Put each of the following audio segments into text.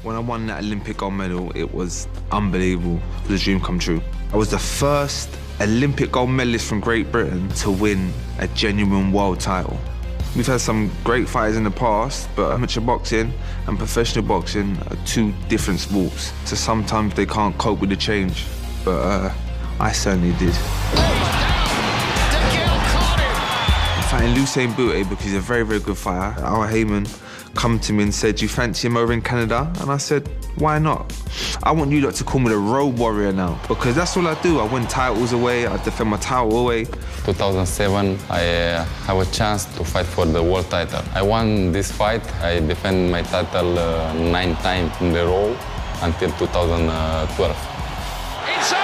When I won that Olympic gold medal, it was unbelievable. It was a dream come true. I was the first Olympic gold medalist from Great Britain to win a genuine world title. We've had some great fighters in the past, but amateur boxing and professional boxing are two different sports. So sometimes they can't cope with the change, but I certainly did. I'm fighting Lucian Bute because he's a very, very good fighter. Our Heyman come to me and said, "Do you fancy him over in Canada?" And I said, "Why not? I want you lot to call me the road warrior now, because that's all I do. I win titles away, I defend my title away." 2007, I have a chance to fight for the world title. I won this fight. I defend my title 9 times in a row until 2012. It's over!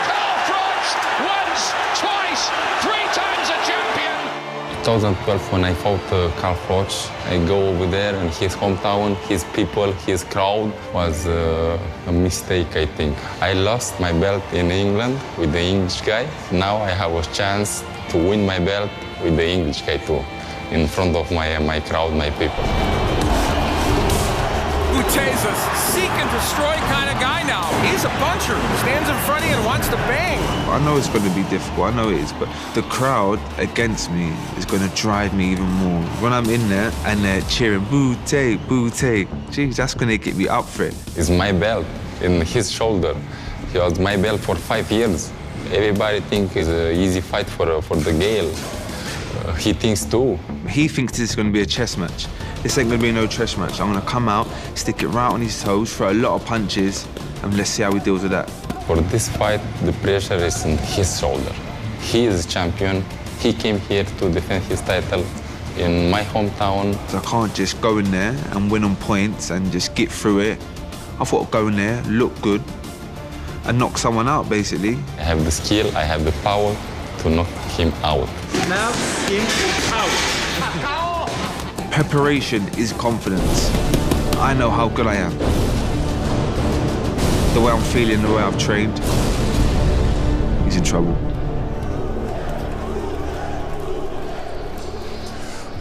Carl Froch once, twice, 3 times a champion! 2012, when I fought Carl Froch, I go over there in his hometown, his people, his crowd was a mistake, I think. I lost my belt in England with the English guy. Now I have a chance to win my belt with the English guy too, in front of my crowd, my people. Bute's a seek and destroy kind of guy now. He's a puncher, stands in front of you and wants to bang. I know it's going to be difficult, I know it is, but the crowd against me is going to drive me even more. When I'm in there and they're cheering, Bute, Bute, geez, that's going to get me up for it. It's my belt in his shoulder. He was my belt for 5 years. Everybody thinks it's an easy fight for DeGale. He thinks too. He thinks this is going to be a chess match. This ain't going to be no chess match. I'm going to come out, stick it right on his toes, throw a lot of punches, and let's see how he deals with that. For this fight, the pressure is on his shoulder. He is champion. He came here to defend his title in my hometown. So I can't just go in there and win on points and just get through it. I thought I'd go in there, look good, and knock someone out, basically. I have the skill, I have the power to knock him out. Knock him out. Preparation is confidence. I know how good I am. The way I'm feeling, the way I've trained, he's in trouble.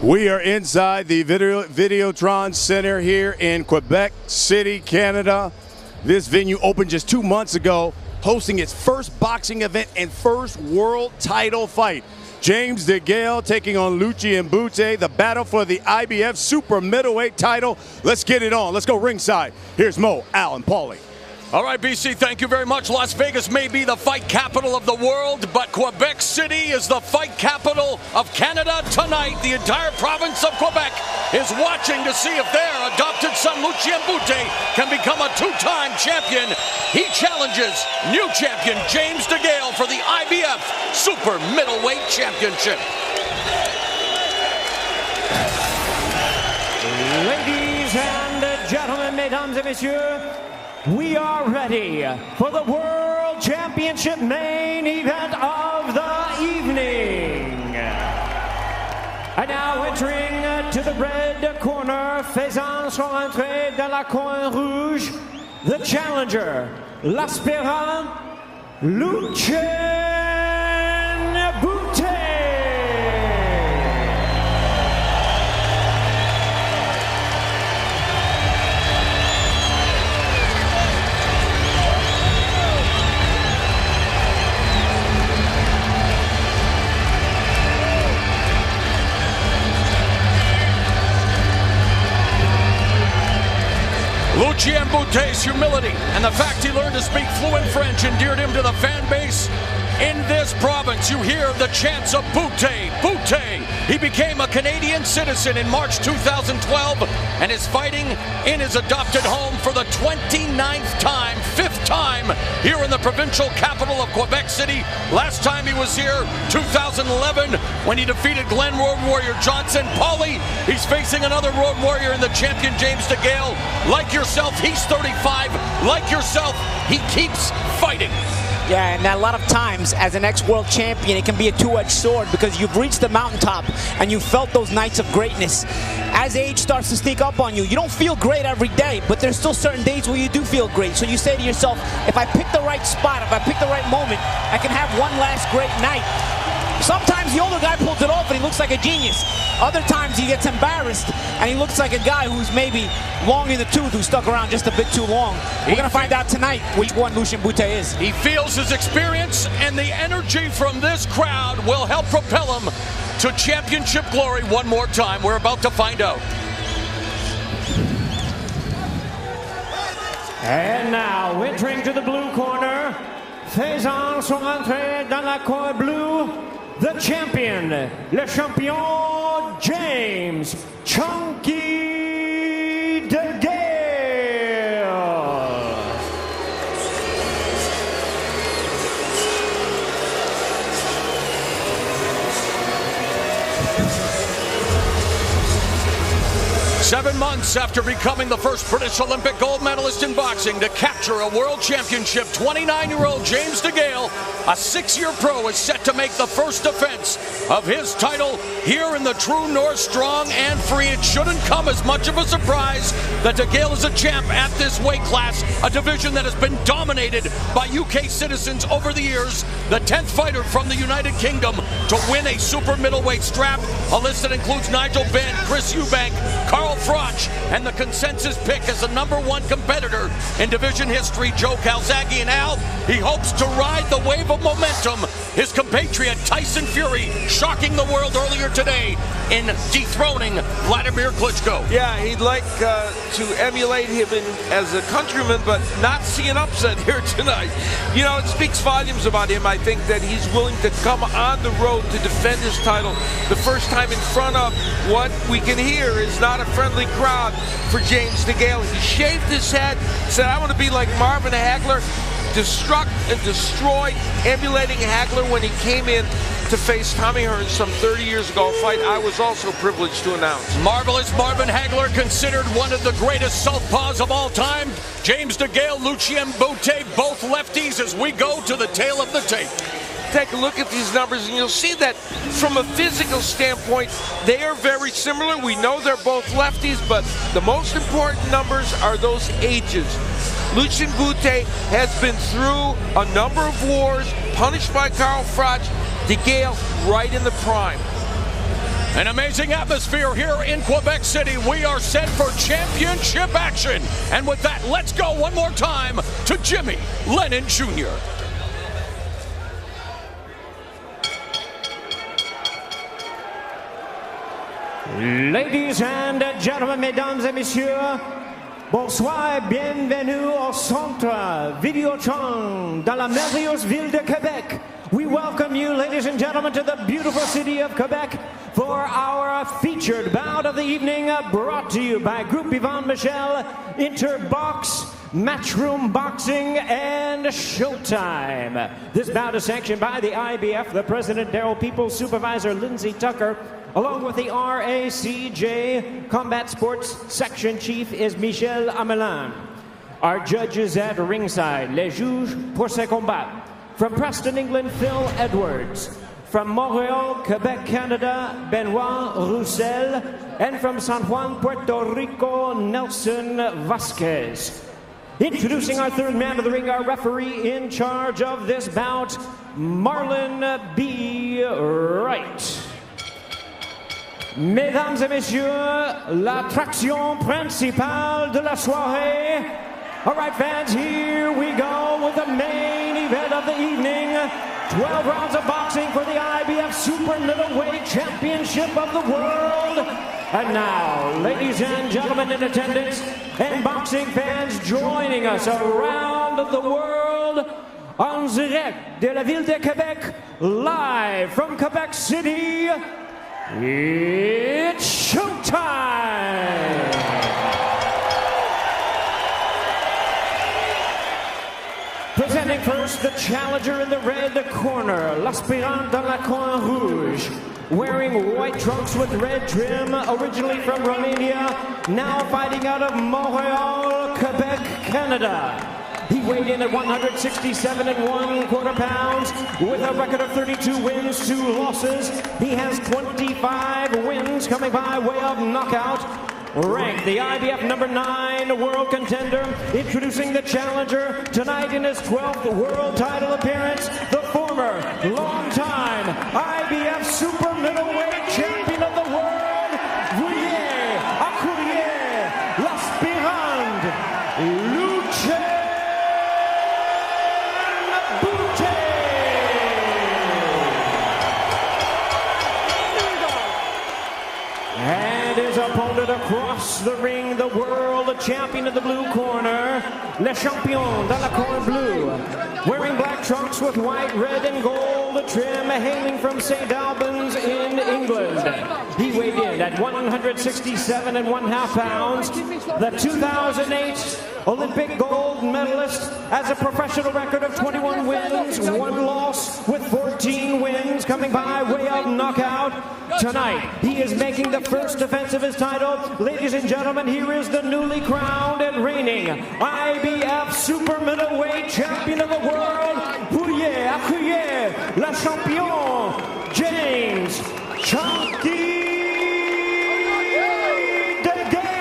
We are inside the Videotron Center here in Quebec City, Canada. This venue opened just 2 months ago, hosting its first boxing event and first world title fight. James DeGale taking on Lucian Bute, the battle for the IBF super middleweight title. Let's get it on. Let's go ringside. Here's Mo, Al, and Paulie. All right, BC, thank you very much. Las Vegas may be the fight capital of the world, but Quebec City is the fight capital of Canada tonight. The entire province of Quebec is watching to see if their adopted son, Lucian Bute, can become a 2-time champion. He challenges new champion James DeGale for the IBF Super Middleweight Championship. Ladies and gentlemen, mesdames et messieurs, we are ready for the World Championship main event of the evening. And now entering to the red corner, faisant son entrée dans la coin rouge, the challenger, l'aspirant, Lucian Bute. Lucian Bute's humility and the fact he learned to speak fluent French endeared him to the fan base. In this province, you hear the chants of Bute, Bute. He became a Canadian citizen in March 2012 and is fighting in his adopted home for the 29th time, 5th time, here in the provincial capital of Quebec City. Last time he was here, 2011, when he defeated Glenn Road Warrior Johnson. Paulie, he's facing another Road Warrior in the champion James DeGale. Like yourself, he's 35. Like yourself, he keeps fighting. Yeah, and a lot of times, as an ex-world champion, it can be a two-edged sword because you've reached the mountaintop and you felt those nights of greatness. As age starts to sneak up on you, you don't feel great every day, but there's still certain days where you do feel great. So you say to yourself, if I pick the right spot, if I pick the right moment, I can have one last great night. Sometimes the older guy pulls it off and he looks like a genius. Other times he gets embarrassed and he looks like a guy who's maybe long in the tooth, who stuck around just a bit too long. We're going to find out tonight which one Lucian Bute is. He feels his experience, and the energy from this crowd will help propel him to championship glory one more time. We're about to find out. And now, entering to the blue corner, faisant son entrée dans la cour bleue, the champion, le champion James Chunky DeGale. 7 months after becoming the first British Olympic gold medalist in boxing to capture a world championship, 29-year-old James DeGale, a 6-year pro, is set to make the first defense of his title here in the true North, strong and free. It shouldn't come as much of a surprise that DeGale is a champ at this weight class, a division that has been dominated by UK citizens over the years. The 10th fighter from the United Kingdom to win a super middleweight strap. A list that includes Nigel Benn, Chris Eubank, Carl Froch, and the consensus pick as the #1 competitor in division history, Joe Calzaghe. And Al, he hopes to ride the wave of momentum. His compatriot Tyson Fury shocking the world earlier today in dethroning Vladimir Klitschko. Yeah, he'd like to emulate him as a countryman, but not see an upset here tonight. You know, it speaks volumes about him, I think, that he's willing to come on the road to defend his title the first time in front of what we can hear is not a friendly crowd for James DeGale. He shaved his head, said, I want to be like Marvin Hagler, destruct and destroy, emulating Hagler when he came in to face Tommy Hearns some 30 years ago, a fight I was also privileged to announce. Marvelous Marvin Hagler, considered one of the greatest southpaws of all time. James DeGale, Lucian Bute, both lefties as we go to the tail of the tape. Take a look at these numbers and you'll see that from a physical standpoint, they are very similar. We know they're both lefties, but the most important numbers are those ages. Lucian Bute has been through a number of wars, punished by Carl Froch. DeGale right in the prime. An amazing atmosphere here in Quebec City. We are set for championship action. And with that, let's go one more time to Jimmy Lennon Jr. Ladies and gentlemen, mesdames et messieurs, bonsoir et bienvenue au Centre Vidéotron dans la merveilleuse ville de Quebec. We welcome you, ladies and gentlemen, to the beautiful city of Quebec for our featured bout of the evening, brought to you by Groupe Yvon Michel, Interbox, Matchroom Boxing, and Showtime. This bout is sanctioned by the IBF, the President Darrell Peoples, Supervisor Lindsey Tucker, along with the RACJ Combat Sports Section Chief is Michel Amelin. Our judges at ringside, les juges pour ce combat. From Preston, England, Phil Edwards. From Montreal, Quebec, Canada, Benoit Roussel. And from San Juan, Puerto Rico, Nelson Vasquez. Introducing our third man of the ring, our referee in charge of this bout, Marlon B. Wright. Mesdames et messieurs, l'attraction principale de la soirée. All right, fans, here we go with the main event of the evening. 12 rounds of boxing for the IBF Super Middleweight Championship of the World. And now, ladies and gentlemen in attendance and boxing fans joining us around the world, en direct de la ville de Québec, live from Quebec City, it's showtime! Presenting first the challenger in the red corner, l'aspirant dans la coin rouge. Wearing white trunks with red trim, originally from Romania, now fighting out of Montreal, Quebec, Canada. He weighed in at 167 1/4 pounds with a record of 32 wins, 2 losses. He has 25 wins coming by way of knockout. Ranked the IBF #9 world contender, introducing the challenger tonight in his 12th world title appearance, the former longtime IBF Lucian Bute. And his opponent across the ring, the world champion in the blue corner, Le Champion de la Corne Bleu, wearing black trunks with white, red, and gold trim, hailing from St. Albans in England. He weighed in at 167 1/2 pounds, the 2008 Olympic gold medalist, has a professional record of 21 wins, 1 loss, with 14 wins coming by way of knockout. Tonight, he is making the first defense of his title. Ladies and gentlemen, here is the newly crowned and reigning IBF super middleweight champion of the world. Veuillez accueillir le champion, James Chunky DeGale.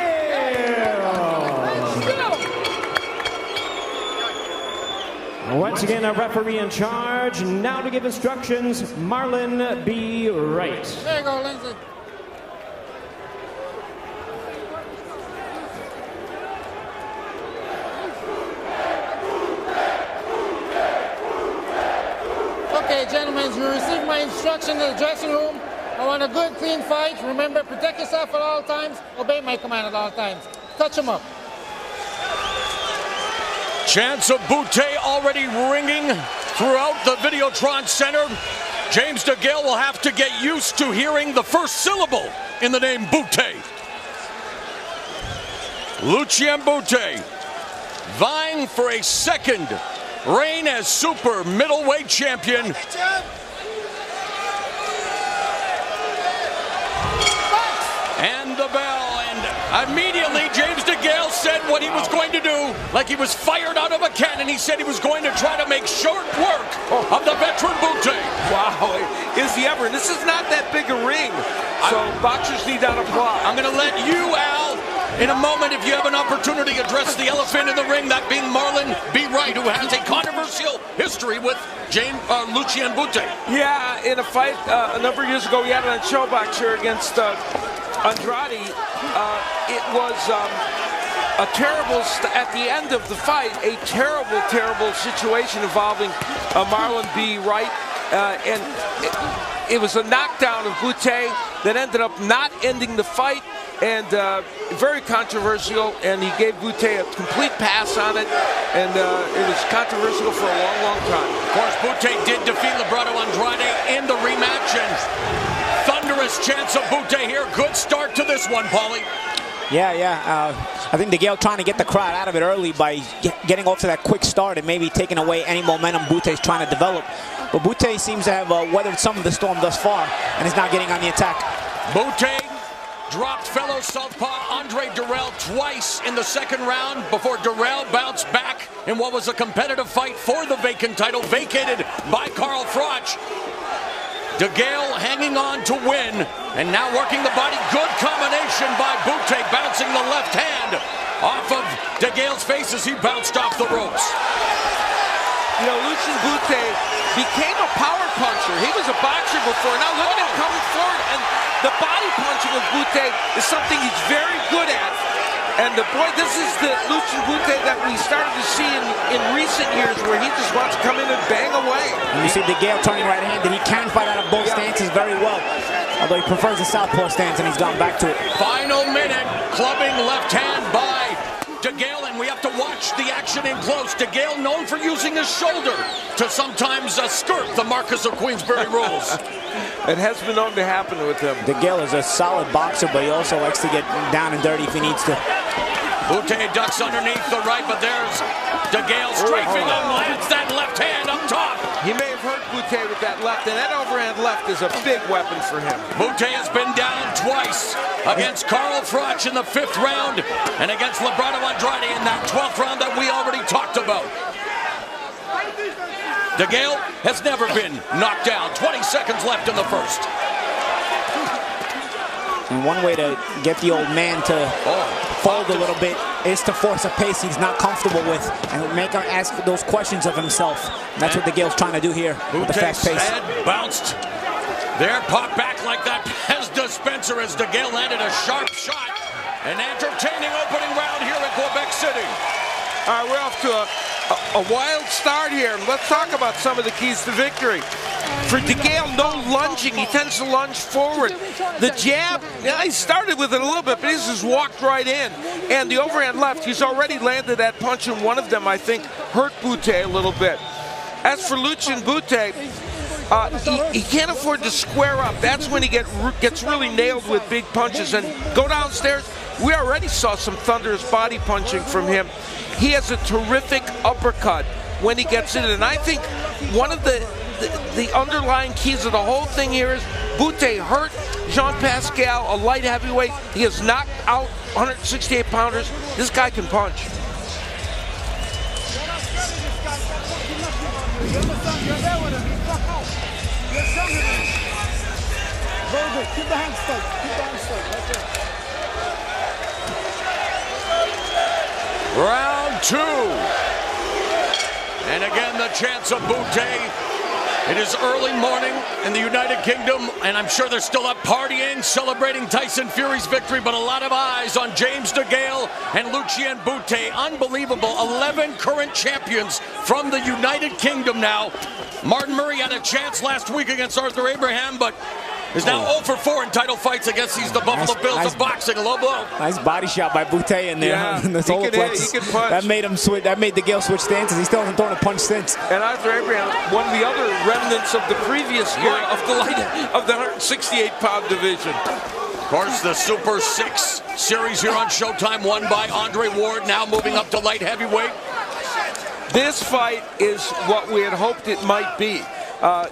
Once again, a referee in charge. Now to give instructions, Marlon B. Wright. There you go, Lindsay. Okay, gentlemen, you received my instruction in the dressing room. I want a good, clean fight. Remember, protect yourself at all times. Obey my command at all times. Touch him up. Chants of Bute already ringing throughout the Videotron Center. James DeGale will have to get used to hearing the first syllable in the name Bute. Lucian Bute vying for a second reign as super middleweight champion. And the bell, and immediately James DeGale said what he was going to do, like he was fired out of a cannon. He said he was going to try to make short work of the veteran Bute. Wow, is he ever? This is not that big a ring, so boxers need that applause. I'm going to let you, Al, in a moment, if you have an opportunity, address the elephant in the ring, that being Marlon B. Wright, who has a controversial history with Lucian Bute. Yeah, in a fight a number of years ago, we had it on Showbox here against Andrade. It was a terrible, at the end of the fight, a terrible, terrible situation involving Marlon B. Wright. And it was a knockdown of Bute that ended up not ending the fight, and very controversial, and he gave Bute a complete pass on it, and it was controversial for a long, long time. Of course, Bute did defeat Librado Andrade in the rematch, and thunderous chants of Bute here. Good start to this one, Paulie. Yeah. I think DeGale trying to get the crowd out of it early by getting off to that quick start and maybe taking away any momentum Bute's trying to develop. But Bute seems to have weathered some of the storm thus far and is not getting on the attack. Bute dropped fellow southpaw Andre Durrell twice in the second round before Durrell bounced back in what was a competitive fight for the vacant title, vacated by Carl Froch. DeGale hanging on to win, and now working the body. Good combination by Bute, bouncing the left hand off of DeGale's face as he bounced off the ropes. You know, Lucian Bute became a power puncher. He was a boxer before. Now look at him coming forward, and the body punching of Bute is something he's very good at. And boy, this is the Lucian Bute that we started to see in recent years, where he just wants to come in and bang away. And you see DeGale turning right-handed. He can fight out of both stances very well, although he prefers the southpaw stance, and he's gone back to it. Final minute, clubbing left hand by DeGale, and we have to watch the action in close. DeGale known for using his shoulder to sometimes skirt the Marquess of Queensberry rules. It has been known to happen with him. DeGale is a solid boxer, but he also likes to get down and dirty if he needs to. Bute ducks underneath the right, but there's DeGale strafing him, lands that left hand up top. He may have hurt Bute with that left, and that overhand left is a big weapon for him. Bute has been down twice against Carl Froch in the 5th round and against Librado Andrade in that 12th round that we already talked about. DeGale has never been knocked down. 20 seconds left in the first. And one way to get the old man to fold a little bit is to force a pace he's not comfortable with and make him ask those questions of himself. And that's what DeGale's trying to do here with the fast pace. Head bounced. There, popped back like that Pez dispenser as DeGale landed a sharp shot. An entertaining opening round here in Quebec City. All right, we're off to a wild start here. Let's talk about some of the keys to victory. For DeGale, no lunging. He tends to lunge forward. The jab, yeah, he started with it a little bit, but he's just walked right in. And the overhand left, he's already landed that punch, and one of them, I think, hurt Bute a little bit. As for Lucian Bute, he can't afford to square up. That's when he gets really nailed with big punches. And go downstairs, we already saw some thunderous body punching from him. He has a terrific uppercut when he gets in. And I think one of the underlying keys of the whole thing here is Bute hurt Jean Pascal, a light heavyweight. He has knocked out 168-pounders. This guy can punch. Very good. Keep the hands straight. Keep the hands straight. That's it. Round 2. And again, the chance of Bute. It is early morning in the United Kingdom, and I'm sure they're still up partying, celebrating Tyson Fury's victory, but a lot of eyes on James DeGale and Lucian Bute. Unbelievable. 11 current champions from the United Kingdom now. Martin Murray had a chance last week against Arthur Abraham, but is now 0 for 4 in title fights against the Buffalo Bills of boxing. A low blow. Nice body shot by Bute in there. Yeah, The solar plexus. he can punch. That made him switch. That made DeGale switch stances. He still hasn't thrown a punch since. And Arthur Abraham, one of the other remnants of the previous era of the 168-pound division. Of course, the Super 6 series here on Showtime, won by Andre Ward, now moving up to light heavyweight. This fight is what we had hoped it might be.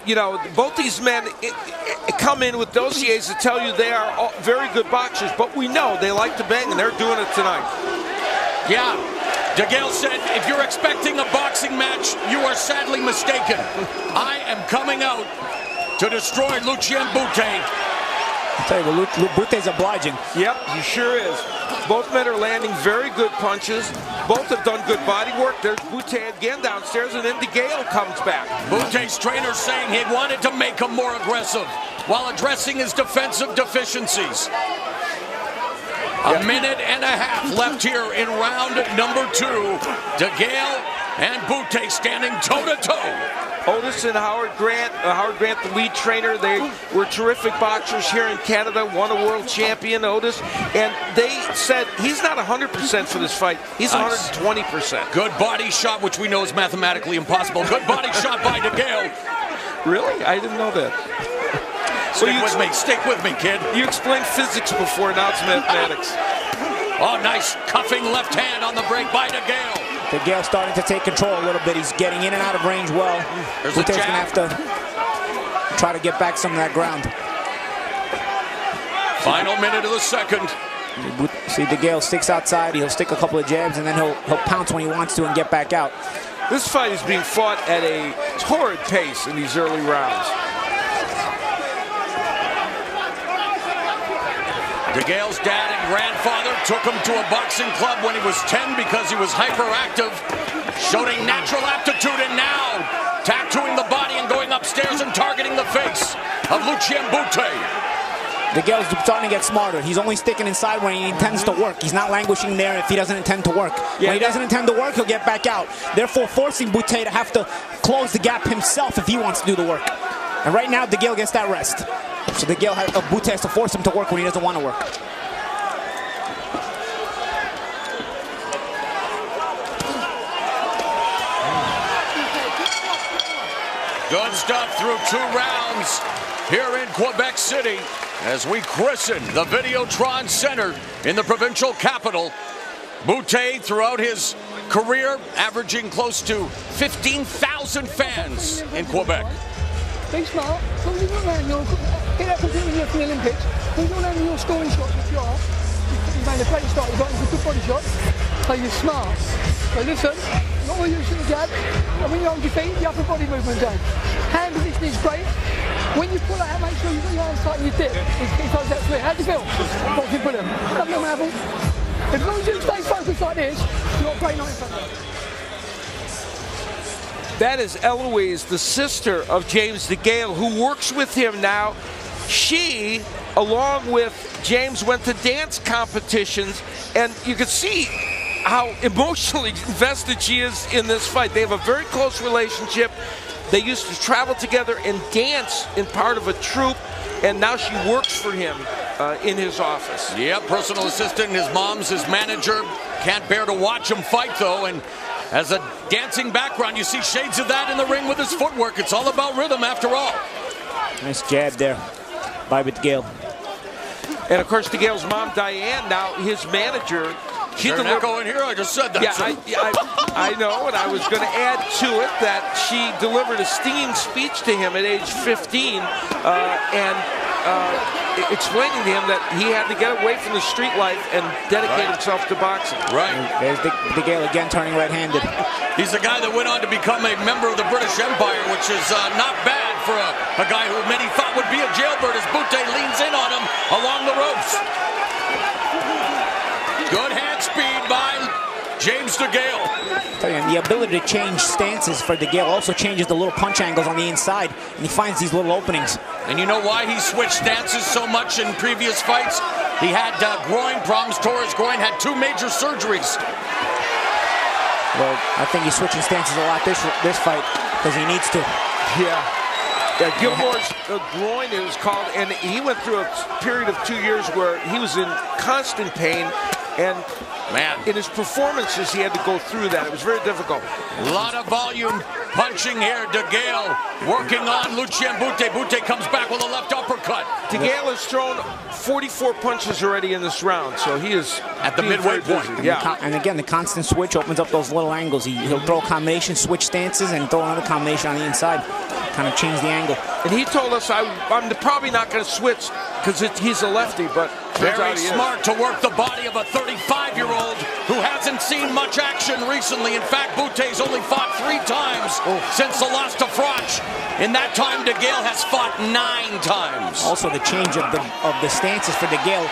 You know, both these men come in with dossiers that tell you they are all very good boxers, but we know they like to bang, and they're doing it tonight. Yeah, DeGale said, if you're expecting a boxing match, you are sadly mistaken. I am coming out to destroy Lucian Bute. I'll tell you, Bute's obliging. Yep, he sure is. Both men are landing very good punches. Both have done good body work. There's Bute again downstairs, and then DeGale comes back. Bute's trainer saying he wanted to make him more aggressive while addressing his defensive deficiencies. A minute and a half left here in round number 2. DeGale and Bute standing toe-to-toe. Otis and Howard Grant, the lead trainer, they were terrific boxers here in Canada, won a world champion, Otis, and they said he's not 100% for this fight, he's 120%. Good body shot, which we know is mathematically impossible. Good body shot by DeGale. Really? I didn't know that. Stick with me, kid. You explained physics before, now it's mathematics. Oh, nice cuffing left hand on the break by DeGale. DeGale starting to take control a little bit. He's getting in and out of range well. Bute's going to have to try to get back some of that ground. Final minute of the second. See, DeGale sticks outside. He'll stick a couple of jabs, and then he'll pounce when he wants to and get back out. This fight is being fought at a torrid pace in these early rounds. DeGale's dad and grandfather took him to a boxing club when he was 10 because he was hyperactive, showing natural aptitude, and now tattooing the body and going upstairs and targeting the face of Lucian Bute. DeGale's starting to get smarter. He's only sticking inside when he intends to work. He's not languishing there if he doesn't intend to work. When he doesn't intend to work, he'll get back out, therefore forcing Bute to have to close the gap himself if he wants to do the work. And right now, DeGale gets that rest. So Bute has to force him to work when he doesn't want to work. Good stuff through 2 rounds here in Quebec City as we christen the Videotron Center in the provincial capital. Bute, throughout his career, averaging close to 15,000 fans in Quebec. Be smart. So you don't learn your get that computer when you're from the Olympics. You don't learn your scoring shots if you are. You made a great start. You got into good body shots. So you're smart. So listen, not all you should have jab. And when you're on your feet, the upper body movement down. Hand position is great. When you pull out, make sure you've got your arms tight and you dip. It goes that through. How do you feel? Boxing brilliant. Love your Marvel. As long as you stay focused like this, you've got a great night in front of you. That is Eloise, the sister of James DeGale, who works with him now. She, along with James, went to dance competitions, and you could see how emotionally invested she is in this fight. They have a very close relationship. They used to travel together and dance in part of a troupe, and now she works for him in his office. Yeah, personal assistant, his mom's his manager. Can't bear to watch him fight, though, and as a dancing background, you see shades of that in the ring with his footwork. It's all about rhythm, after all. Nice jab there by DeGale. And, of course, DeGale's mom, Diane, now his manager. She's an echo in here. I just said that. Yeah, I know, and I was going to add to it that she delivered a stinging speech to him at age 15 explaining to him that he had to get away from the street life and dedicate himself to boxing. Right. There's DeGale again turning right-handed. He's a guy that went on to become a member of the British Empire, which is not bad for a guy who many thought would be a jailbird as Bute leans in on him along the ropes. Good hand speed by James DeGale. And the ability to change stances for DeGale also changes the little punch angles on the inside, and he finds these little openings. And you know why he switched stances so much in previous fights? He had groin problems, tore his groin, had 2 major surgeries. Well, I think he's switching stances a lot this fight because he needs to. Yeah, Gilmore's groin, it was called, and he went through a period of 2 years where he was in constant pain. And, man, in his performances, he had to go through that. It was very difficult. A lot of volume punching here. DeGale working on Lucian Bute. Bute comes back with a left uppercut. DeGale has thrown 44 punches already in this round, so he is at the midway point. Yeah. And again, the constant switch opens up those little angles. He'll throw a combination, switch stances, and throw another combination on the inside. Kind of change the angle. And he told us, I'm probably not going to switch because he's a lefty, but very smart to work the body of a 35-year-old who hasn't seen much action recently. In fact, Bute's only fought 3 times since the loss to Froch. In that time, DeGale has fought 9 times. Also, the change of the stances for DeGale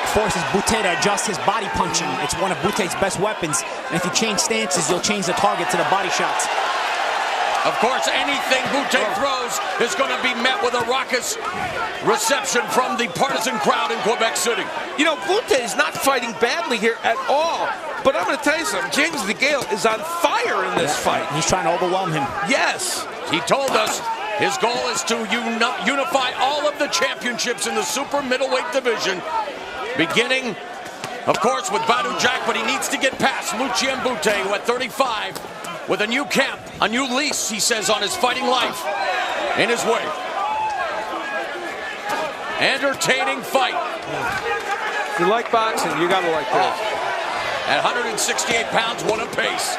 forces Bute to adjust his body punching. It's one of Bute's best weapons. And if you change stances, you'll change the target to the body shots. Of course, anything Bute throws is going to be met with a raucous reception from the partisan crowd in Quebec City. You know, Bute is not fighting badly here at all. But I'm going to tell you something. James DeGale is on fire in this fight. He's trying to overwhelm him. Yes. He told us his goal is to unify all of the championships in the super middleweight division, beginning, of course, with Badu Jack, but he needs to get past Lucian Bute, who at 35, with a new camp, a new lease, he says, on his fighting life in his way. Entertaining fight. If you like boxing, you got to like this. At 168 pounds, what a pace.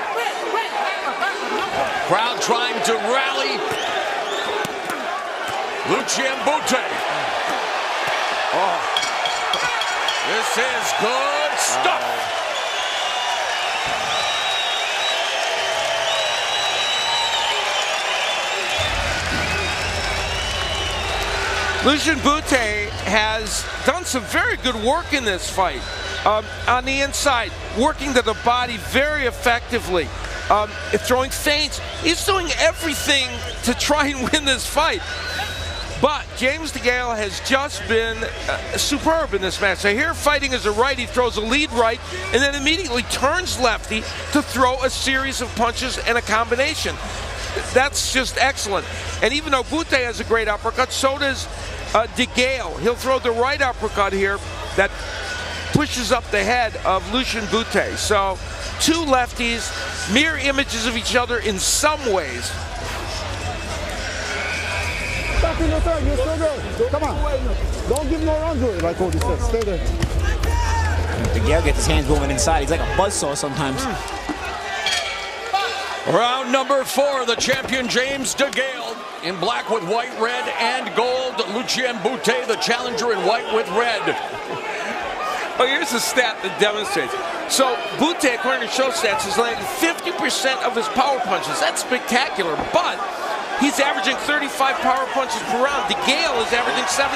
Crowd trying to rally. Lucian Bute. This is good stuff. Lucian Bute has done some very good work in this fight. On the inside, working to the body very effectively, throwing feints. He's doing everything to try and win this fight. But James DeGale has just been superb in this match. So here, fighting as a right, he throws a lead right, and then immediately turns lefty to throw a series of punches and a combination. That's just excellent. And even though Bute has a great uppercut, so does DeGale. He'll throw the right uppercut here that pushes up the head of Lucian Bute. So 2 lefties, mirror images of each other in some ways. Come on. Don't give no run to it, like Cody said. Stay there. DeGale gets his hands moving inside. He's like a buzzsaw sometimes. Round number 4, the champion James DeGale in black with white, red, and gold. Lucian Bute, the challenger, in white with red. Oh, here's a stat that demonstrates. So Bute, according to show stats, has landed 50% of his power punches. That's spectacular, but he's averaging 35 power punches per round. DeGale is averaging 76.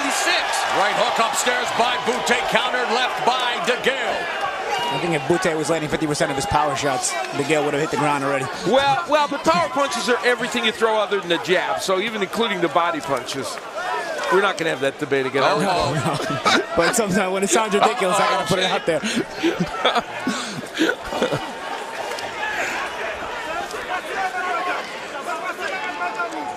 Right hook upstairs by Bute, countered left by DeGale. I think if Bute was landing 50% of his power shots, DeGale would have hit the ground already. Well, but power punches are everything you throw other than the jab, so even including the body punches. We're not going to have that debate again. Oh, no. But sometimes when it sounds ridiculous, I got to put it out there.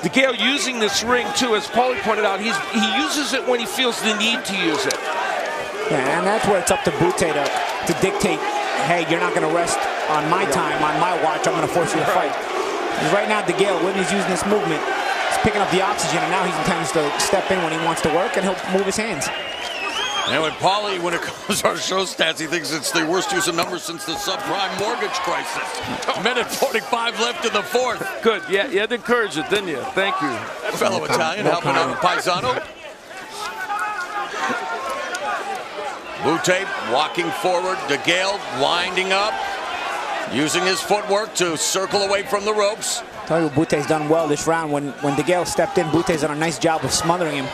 DeGale using this ring too, as Paulie pointed out. He uses it when he feels the need to use it. Yeah, and that's where it's up to Bute to dictate, hey, you're not going to rest on my time, on my watch, I'm going to force you to fight. Because right now, DeGale, when he's using this movement, he's picking up the oxygen, and now he intends to step in when he wants to work, and he'll move his hands. And when Paulie, when it comes to our show stats, he thinks it's the worst use of numbers since the subprime mortgage crisis. Minute 45 left in the fourth. Good. Yeah, you had to encourage it, didn't you? Thank you. Fellow Italian helping out Paisano. Bute walking forward. DeGale winding up, using his footwork to circle away from the ropes. Tell you, Bute's done well this round. When DeGale stepped in, Bute's done a nice job of smothering him,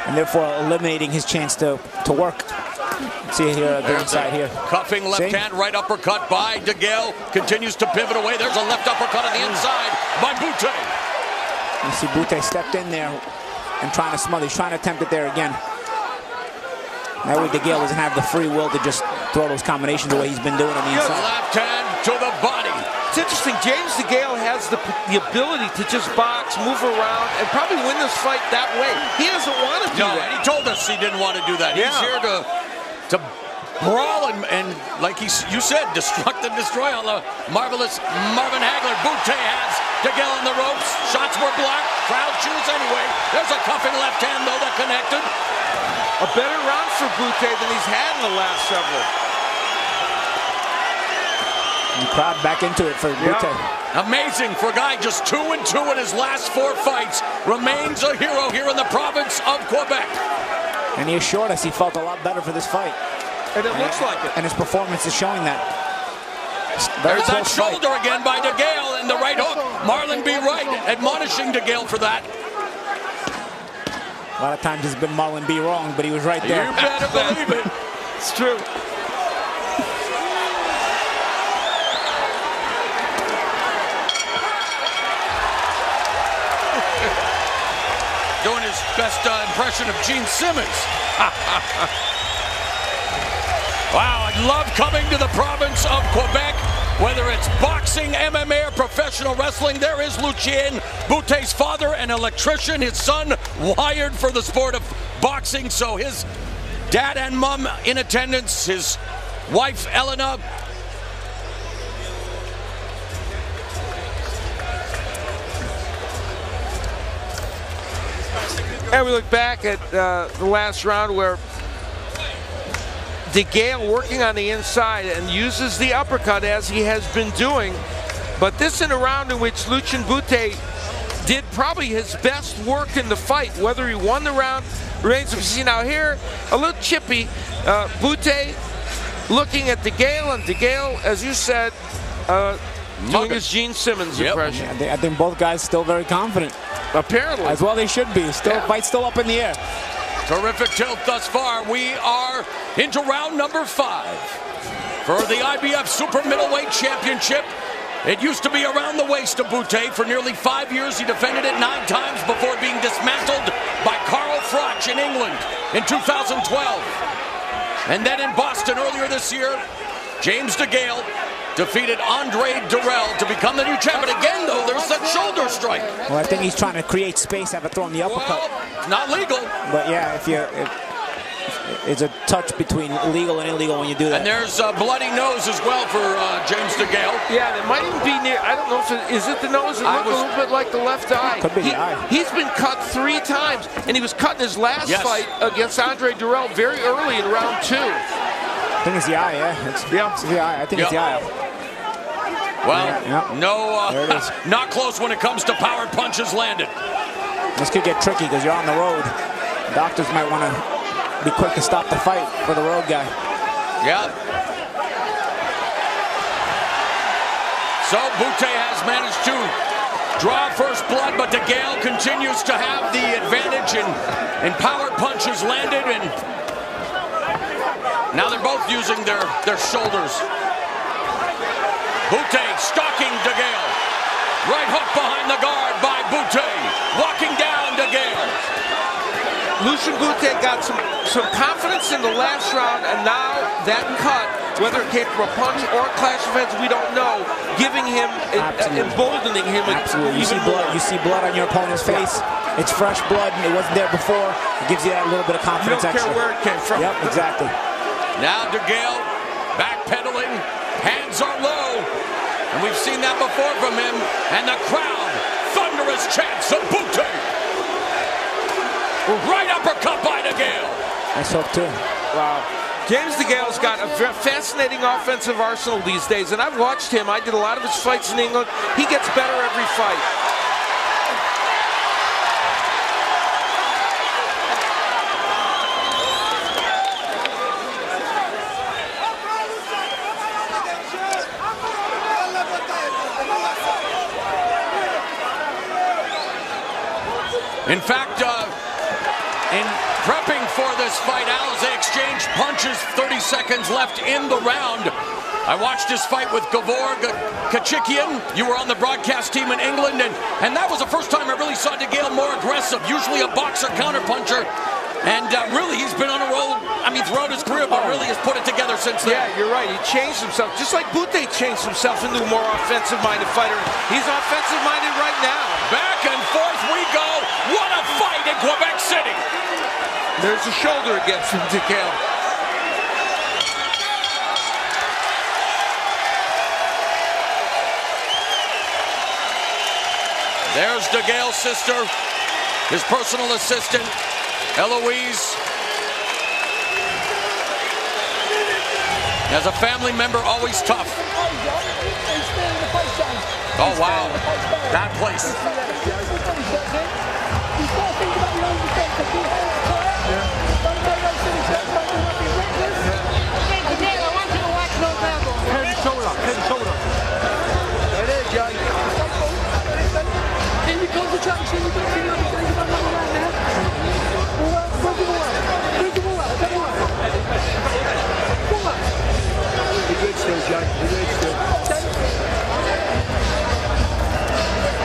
and therefore eliminating his chance to work. See here, the inside here. Cuffing left hand, right uppercut by DeGale. Continues to pivot away. There's a left uppercut on the inside by Bute. You see Bute stepped in there and trying to smother. He's trying to attempt it there again. That way DeGale doesn't have the free will to just throw those combinations the way he's been doing on the inside. Left hand to the body. It's interesting, James DeGale has the ability to just box, move around, and probably win this fight that way. He doesn't want to do that. And he told us he didn't want to do that. Yeah. He's here to brawl and like you said, destruct and destroy on the marvelous Marvin Hagler. Bute has DeGale on the ropes. Shots were blocked. Crowd cheers anyway. There's a cuffing left hand, though, that connected. A better round for Bute than he's had in the last several. And the crowd back into it for Bute. Amazing for a guy just 2-2 in his last 4 fights. Remains a hero here in the province of Quebec. And he assured us he felt a lot better for this fight. And it looks like it. And his performance is showing that. There's that shoulder again by DeGale and the right hook. Marlon B. Wright admonishing DeGale for that. A lot of times it's been Marlon B. wrong, but he was right there. You better believe it. It's true. Doing his best impression of Gene Simmons. Wow, I love coming to the province of Quebec. Whether it's boxing, MMA, or professional wrestling, there is Lucian Bute's father, an electrician. His son wired for the sport of boxing, so his dad and mom in attendance, his wife, Elena. And we look back at the last round where DeGale working on the inside and uses the uppercut as he has been doing. But this in a round in which Lucian Bute did probably his best work in the fight. Whether he won the round remains to be seen. Now here, a little chippy. Bute looking at DeGale, and DeGale, as you said, doing his Gene Simmons impression. I think both guys still very confident. Apparently. As well they should be. Fight's still up in the air. Terrific tilt thus far. We are into round number 5 for the IBF Super Middleweight Championship. It used to be around the waist of Bute. For nearly 5 years, he defended it 9 times before being dismantled by Carl Froch in England in 2012. And then in Boston earlier this year, James DeGale defeated Andre Durrell to become the new champion. Again, though, there's that shoulder strike. Well, I think he's trying to create space after throwing the uppercut. Well, not legal. But yeah, it's a touch between legal and illegal when you do that. And there's a bloody nose as well for James DeGale. Yeah, it might even be near. I don't know if is it the nose? It looked a little bit like the left eye. Could be the eye. He's been cut 3 times, and he was cut in his last fight against Andre Durrell very early in round 2. I think it's the eye, it's the eye. I think it's the eye. Well, not close when it comes to power punches landed. This could get tricky because you're on the road. Doctors might want to be quick to stop the fight for the road guy. Yeah. So Bute has managed to draw first blood, but DeGale continues to have the advantage in power punches landed, and now they're both using their shoulders. Bute stalking DeGale. Right hook behind the guard by Bute. Walking down DeGale. Lucian Bute got some confidence in the last round, and now that cut whether it came from a punch or a clash of heads, we don't know, giving him, emboldening him. Absolutely. You see blood. You see blood on your opponent's face. It's fresh blood, and it wasn't there before. It gives you that little bit of confidence. You don't care where it came from. Yep, exactly. Now DeGale backpedaling, hands are low, and we've seen that before from him. And the crowd, thunderous chants of Bute. Right uppercut by DeGale. Nice hook too. Wow. James DeGale's got a fascinating offensive arsenal these days, and I've watched him. I did a lot of his fights in England. He gets better every fight. In fact, in prepping for this fight, as they exchanged punches, 30 seconds left in the round. I watched his fight with Gavor Kachikian. You were on the broadcast team in England, and that was the first time I really saw DeGale more aggressive, usually a boxer counterpuncher. And really, he's been on a roll, I mean, throughout his career, but really has put it together since then. Yeah, you're right. He changed himself, just like Bute changed himself into a more offensive-minded fighter. He's offensive-minded right now. Back and forth we go. What a fight in Quebec City. There's a shoulder again from DeGale. There's DeGale's sister, his personal assistant, Eloise. As a family member, always tough. Oh, wow. That place.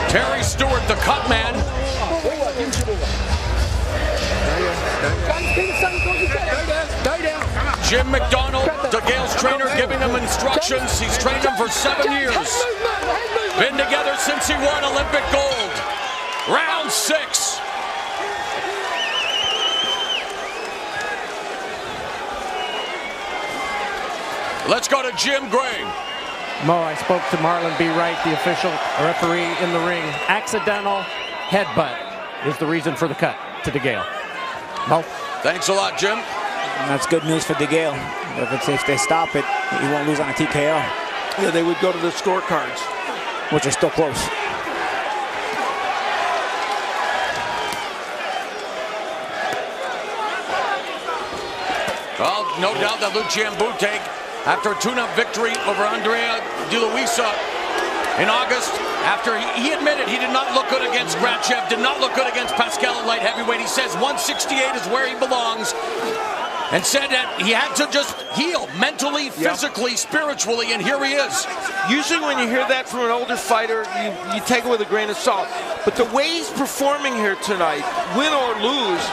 Terry Stewart, the cut man. Jim McDonald, DeGale's trainer, giving him instructions. He's trained him for 7 years. Been together since he won Olympic gold. Round 6. Let's go to Jim Gray. Mo, I spoke to Marlon B. Wright, the official referee in the ring. Accidental headbutt is the reason for the cut to DeGale. Mo? Thanks a lot, Jim. And that's good news for DeGale. If they stop it, he won't lose on a TKO. Yeah, they would go to the scorecards, which are still close. Well, no doubt that Lucian Bute, after a tune-up victory over Andrea De Luisa in August, after he admitted he did not look good against Grachev, did not look good against Pascal at light heavyweight. He says 168 is where he belongs, and said that he had to just heal mentally, physically, spiritually, and here he is. Usually when you hear that from an older fighter, you take it with a grain of salt. But the way he's performing here tonight, win or lose,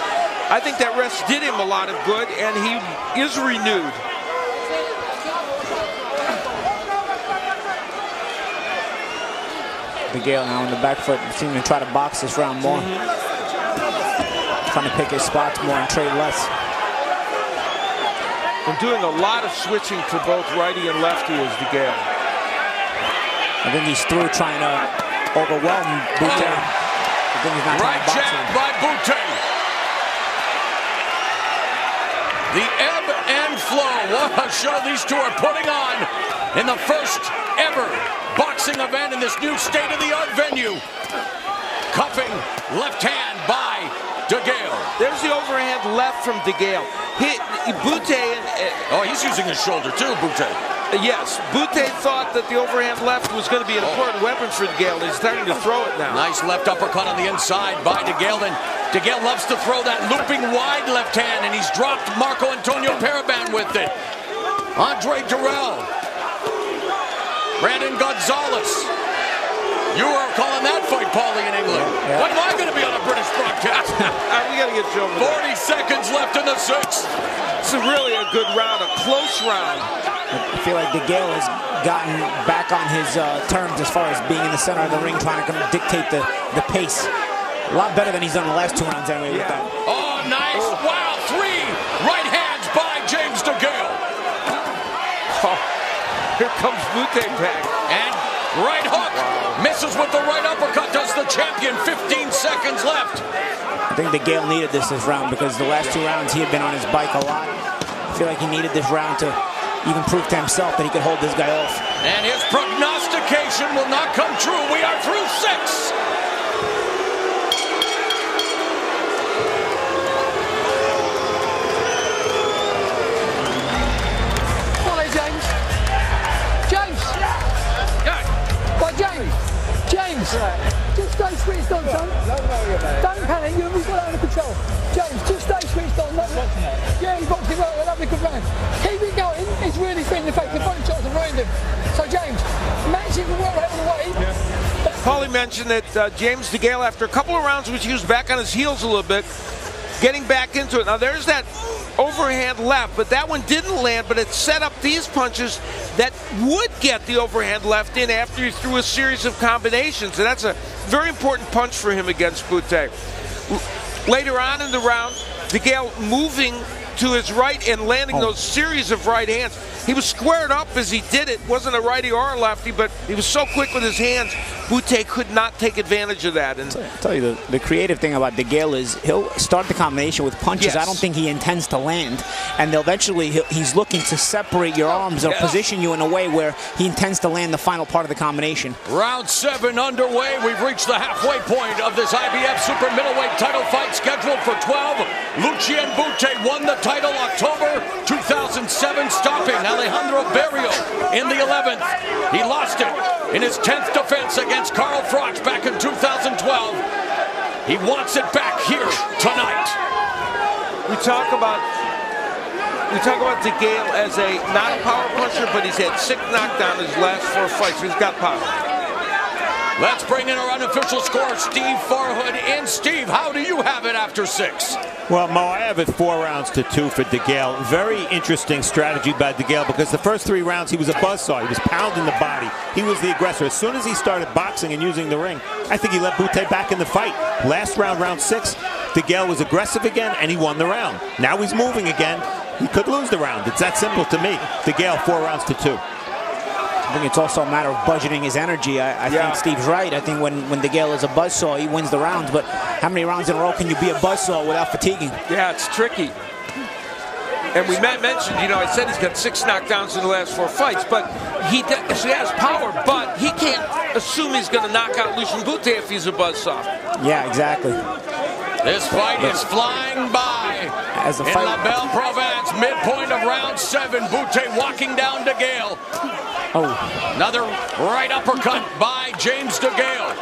I think that rest did him a lot of good, and he is renewed. DeGale now on the back foot, seeming to try to box this round more. Trying to pick his spots more and trade less. And doing a lot of switching to both righty and lefty is DeGale. I think he's through trying to overwhelm Bute. I think he's not right jab by Bute. The ebb and flow. What a show these two are putting on in the first ever boxing event in this new state-of-the-art venue. Cuffing left hand by DeGale. There's the overhand left from DeGale. Bute oh, he's using his shoulder too, Bute. Yes, Bute thought that the overhand left was going to be an important weapon for DeGale. He's starting to throw it now. Nice left uppercut on the inside by DeGale. And DeGale loves to throw that looping wide left hand, and he's dropped Marco Antonio Paraban with it. Andre Durrell. Brandon Gonzalez. You were calling that fight, Paulie, in England. Yeah. When am I going to be on a British broadcast? We got to get you over 40 seconds left in the 6th. It's really a good round, a close round. I feel like DeGale has gotten back on his terms as far as being in the center of the ring, trying to dictate the pace. A lot better than he's done the last 2 rounds anyway. With that. Oh, nice. Wow, 3 right hands by James DeGale. Oh, here comes Bute back. And right hook. Misses with the right uppercut. Does the champion. 15 seconds left. I think DeGale needed this round because the last 2 rounds he had been on his bike a lot. I feel like he needed this round to even prove to himself that he could hold this guy off. And his prognostication will not come true. We are through 6. Follow James. James. Right, James. Just stay switched on, son. Don't panic. You've got it under control. James, just stay switched on. Yeah, he's boxing well. A lovely good round. Keep it going. He's really feeling the fact the body shots have ruined him. So, James, matching the work right all the way. Paulie mentioned that James DeGale, after a couple of rounds, was used back on his heels a little bit, getting back into it. Now, there's that overhand left, but that one didn't land, but it set up these punches that would get the overhand left in after he threw a series of combinations, and that's a very important punch for him against Bute. Later on in the round, DeGale moving to his right and landing those series of right hands. He was squared up as he did it. Wasn't a righty or a lefty, but he was so quick with his hands, Bute could not take advantage of that. And I'll tell you, the creative thing about DeGale is he'll start the combination with punches I don't think he intends to land, and eventually he's looking to separate your arms or position you in a way where he intends to land the final part of the combination. Round 7 underway. We've reached the halfway point of this IBF Super Middleweight title fight scheduled for 12. Lucian Bute won the title October 2007, stopping Alejandro Barrio in the 11th. He lost it in his 10th defense against Carl Froch back in 2012. He wants it back here tonight. We talk about DeGale as a not a power puncher, but he's had 6 knockdowns in his last 4 fights. He's got power. Let's bring in our unofficial scorer, Steve Farhood. And Steve, how do you have it after 6? Well, Mo, I have it 4 rounds to 2 for DeGale. Very interesting strategy by DeGale because the first 3 rounds he was a buzzsaw. He was pounding the body. He was the aggressor. As soon as he started boxing and using the ring, I think he let Bute back in the fight. Last round, round 6, DeGale was aggressive again and he won the round. Now he's moving again. He could lose the round. It's that simple to me. DeGale 4 rounds to 2. I think it's also a matter of budgeting his energy. I think Steve's right. I think when DeGale is a buzzsaw, he wins the rounds. But how many rounds in a row can you be a buzzsaw without fatiguing? Yeah, it's tricky. And we mentioned, I said he's got 6 knockdowns in the last 4 fights, but he has power, but he can't assume he's going to knock out Lucian Bute if he's a buzzsaw. Yeah, exactly. This fight is flying by. As a in fight, La Belle Province, midpoint of round 7, Bute walking down DeGale. Another right uppercut by James DeGale.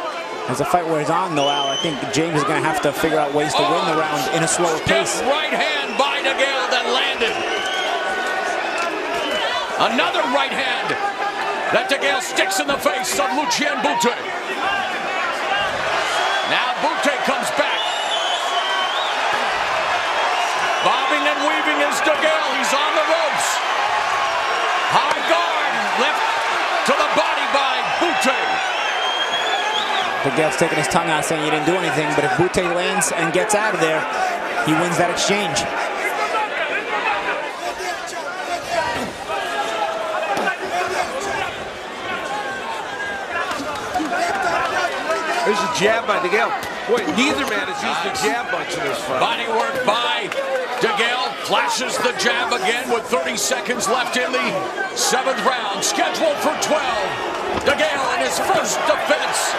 As the fight wears on, though, Al, I think James is going to have to figure out ways to win the round in a slower pace. Right hand by DeGale that landed. Another right hand that DeGale sticks in the face of Lucian Bute. Now Bute comes back. Bobbing and weaving is DeGale. He's on the ropes. High guard left to the body by Bute. DeGale's taking his tongue out saying he didn't do anything, but if Bute lands and gets out of there, he wins that exchange. There's a jab by DeGale. Boy, neither man has used the jab much in this fight. Body work by DeGale. Flashes the jab again with 30 seconds left in the 7th round. Scheduled for 12. DeGale in his first defense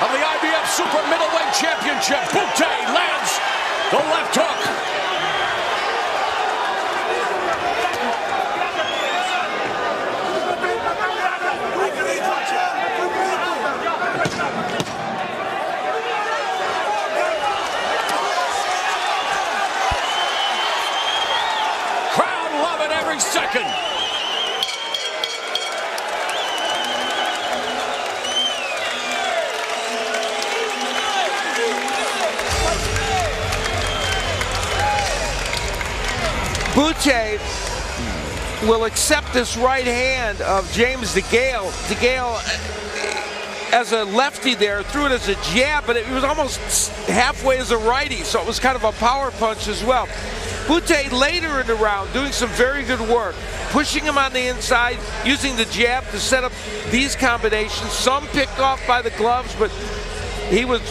of the IBF Super Middleweight Championship. Bute lands the left hook. Crowd loving every second. Bute will accept this right hand of James DeGale. DeGale, as a lefty there, threw it as a jab, but it was almost halfway as a righty, so it was kind of a power punch as well. Bute later in the round doing some very good work, pushing him on the inside, using the jab to set up these combinations. Some picked off by the gloves, but he was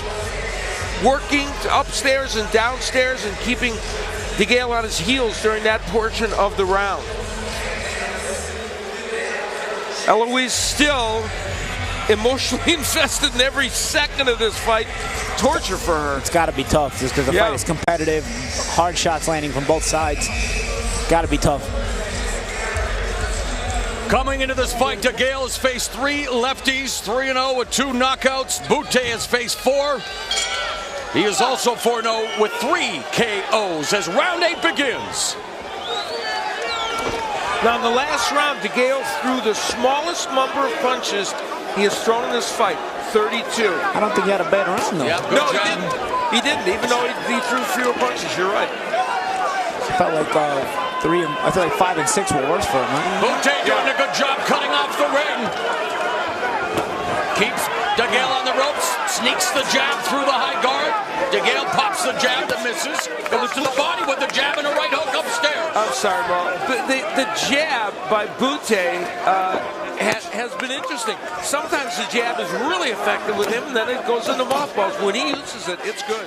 working upstairs and downstairs and keeping DeGale on his heels during that portion of the round. Eloise still emotionally invested in every second of this fight. Torture for her. It's got to be tough just because the fight is competitive. Hard shots landing from both sides. Got to be tough. Coming into this fight, DeGale has faced 3 lefties, 3-0 with 2 knockouts. Bute has faced 4. He is also 4-0 with 3 KOs as round 8 begins. Now in the last round, DeGale threw the smallest number of punches he has thrown in this fight, 32. I don't think he had a bad round though. Yeah, no, he didn't. He didn't, even though he threw fewer punches. You're right. I felt like I feel like 5 and 6 were worse for him. Huh? Bute doing a good job cutting off the ring. Keeps DeGale on the ropes, sneaks the jab through the high guard. DeGale pops the jab that misses, goes to the body with the jab and a right hook upstairs. I'm sorry, Mo. The jab by Bute has been interesting. Sometimes the jab is really effective with him, and then it goes into mothballs. When he uses it, it's good.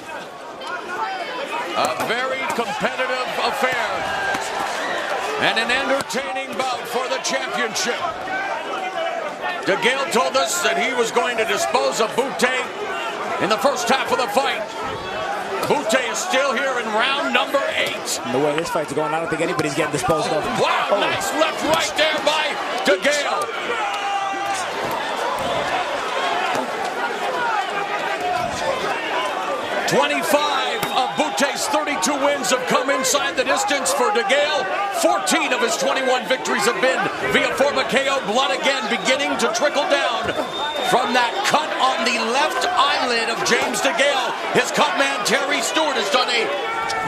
A very competitive affair and an entertaining bout for the championship. DeGale told us that he was going to dispose of Bute in the first half of the fight. Bute is still here in round number 8. And the way this fight's going, I don't think anybody's getting disposed of. Wow, nice left right there by DeGale. of Bute's 32 wins have come inside the distance for DeGale. 14 of his 21 victories have been via forma KO. Blood again beginning to trickle down from that cut on the left eyelid of James DeGale. His cut man Terry Stewart has done a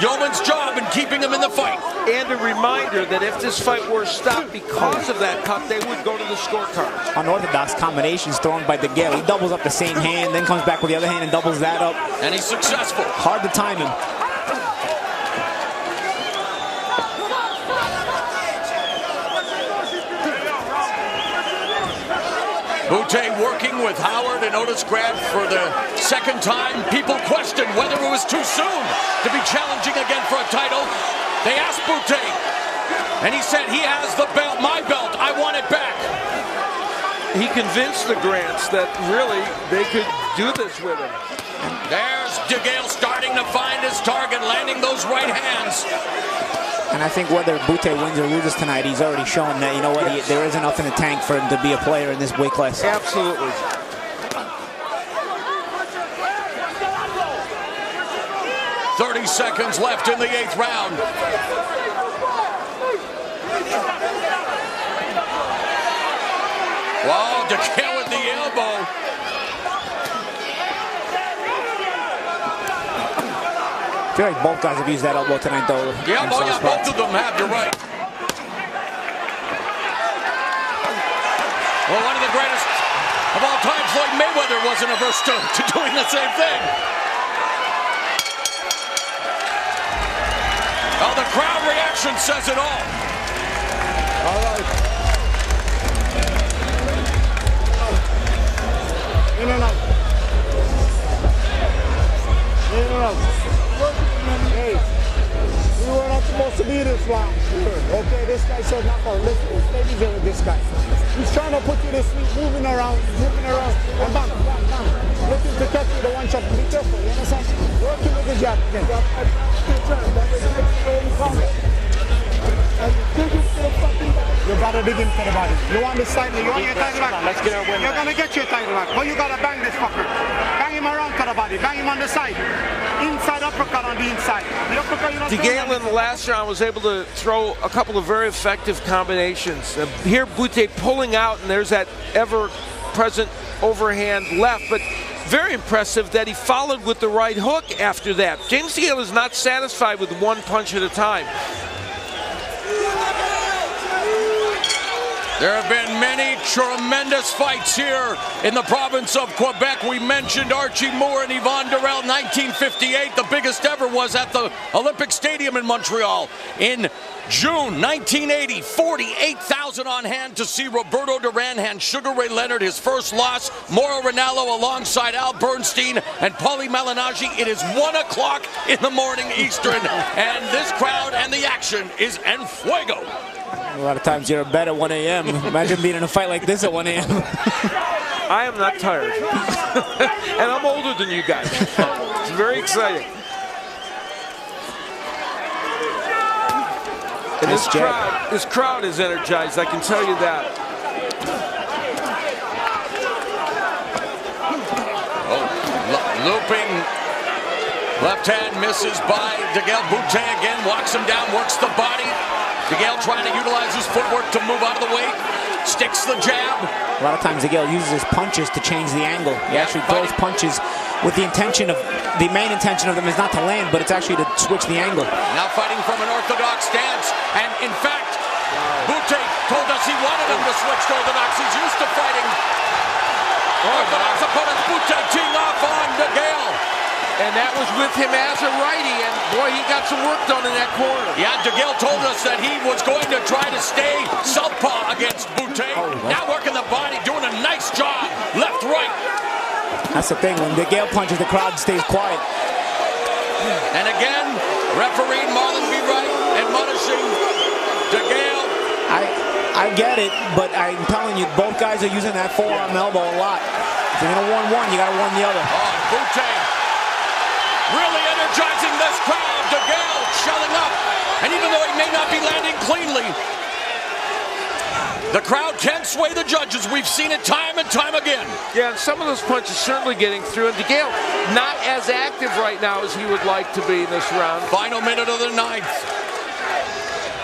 yeoman's job in keeping him in the fight. And a reminder that if this fight were stopped because of that cut, they would go to the scorecards. Unorthodox combinations thrown by DeGale. He doubles up the same hand, then comes back with the other hand and doubles that up. And he's successful. Hard to time him. Bute working with Howard and Otis Grant for the second time. People questioned whether it was too soon to be challenging again for a title. They asked Bute, and he said, he has the belt, my belt, I want it back. He convinced the Grants that really they could do this with him. There's DeGale starting to find his target, landing those right hands. And I think whether Bute wins or loses tonight, he's already shown that, you know what, there is enough in the tank for him to be a player in this weight class. Absolutely. .30 seconds left in the 8th round. Wow, DeGale with the elbow. I feel like both guys have used that elbow tonight, though. Yeah, both of them have, you're right. Well, one of the greatest of all time, Floyd Mayweather, wasn't averse to doing the same thing. Oh, the crowd reaction says it all. All right. In and out. In and out. Hey, we were not supposed to be this round. Okay, this guy said knock out. Listen, stay easy with this guy. He's trying to put you to sleep, moving around, and bang, bang, bang. Looking to catch you the one shot. Be careful, you understand? Working with the jab. You gotta dig into the body. You want this title, you want your title back. Let's get our win. You're gonna get your title back. But you gotta bang this fucker. Bang him around to the body. Bang him on the side. Inside uppercut on the inside. The uppercut, DeGale in the last round was able to throw a couple of very effective combinations. Here Bute pulling out, and there's that ever-present overhand left, but very impressive that he followed with the right hook after that. James DeGale is not satisfied with one punch at a time. There have been many tremendous fights here in the province of Quebec. We mentioned Archie Moore and Yvonne Durrell, 1958. The biggest ever was at the Olympic Stadium in Montreal in June 1980. 48,000 on hand to see Roberto Duran hand Sugar Ray Leonard his first loss. Mauro Ranallo alongside Al Bernstein and Paulie Malignaggi. It is 1 o'clock in the morning Eastern, and this crowd and the action is en fuego. A lot of times you're in bed at 1 a.m. Imagine being in a fight like this at 1 a.m. I am not tired. And I'm older than you guys. It's very exciting. And this crowd is energized, I can tell you that. Oh, looping. Left hand misses by DeGale. Bute again walks him down, works the body. DeGale trying to utilize his footwork to move out of the way. Sticks the jab. A lot of times DeGale uses his punches to change the angle. He actually throws punches with the intention of, the main intention of them is not to land, but it's actually to switch the angle. Now fighting from an orthodox stance. And in fact, Bute told us he wanted him to switch to orthodox. He's used to fighting orthodox opponents. Bute teeing off on DeGale. And that was with him as a righty, and boy, he got some work done in that corner. Yeah, DeGale told us that he was going to try to stay southpaw against Bute. Now working the body, doing a nice job, left, right. That's the thing, when DeGale punches, the crowd stays quiet. And again, referee Marlon B. Wright admonishing DeGale. I get it, but I'm telling you, both guys are using that forearm elbow a lot. If you're going to warn one, you got to warn the other. Oh, Bute really energizing this crowd. DeGale shelling up. And even though he may not be landing cleanly, the crowd can sway the judges. We've seen it time and time again. Yeah, and some of those punches certainly getting through. And DeGale not as active right now as he would like to be in this round. Final minute of the ninth.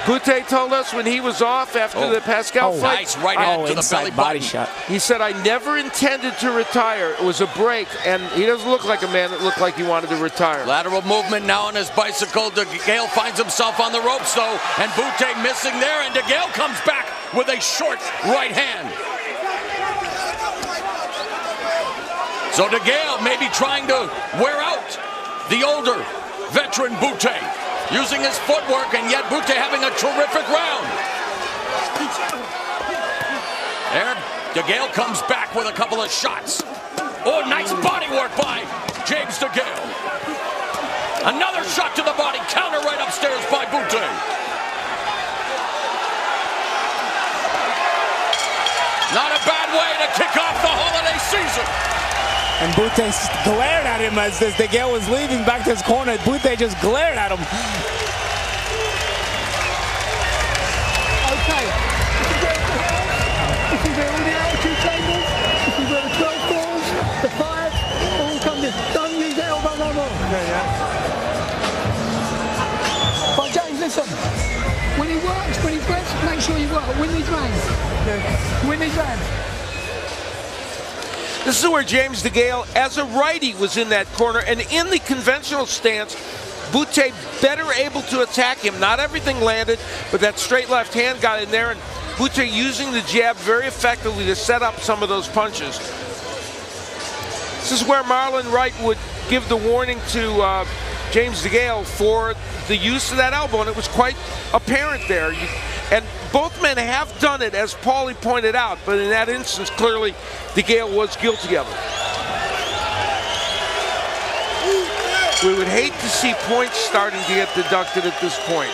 Bute told us when he was off after the Pascal fight. Nice right hand to the belly body shot. He said, I never intended to retire. It was a break, and he doesn't look like a man that looked like he wanted to retire. Lateral movement now on his bicycle. DeGale finds himself on the ropes, though, and Bute missing there, and DeGale comes back with a short right hand. So DeGale may be trying to wear out the older veteran Bute, using his footwork, and yet Bute having a terrific round. There, DeGale comes back with a couple of shots. Oh, nice body work by James DeGale. Another shot to the body, counter right upstairs by Bute. Not a bad way to kick off the holiday season. And Bute glared at him as DeGale was leaving back to his corner. Bute just glared at him. Okay. This is where all the altitude chambers, this is where the 12 balls, the 5, all come in. Don't use the elbow no more. But James, listen. When he works, when he breaks, make sure you work. Win these rounds. Win these rounds. This is where James DeGale, as a righty, was in that corner, and in the conventional stance, Bute better able to attack him. Not everything landed, but that straight left hand got in there, and Bute using the jab very effectively to set up some of those punches. This is where Marlon Wright would give the warning to James DeGale for the use of that elbow, and it was quite apparent there. And both men have done it, as Paulie pointed out, but in that instance, clearly, DeGale was guilty of it. We would hate to see points starting to get deducted at this point.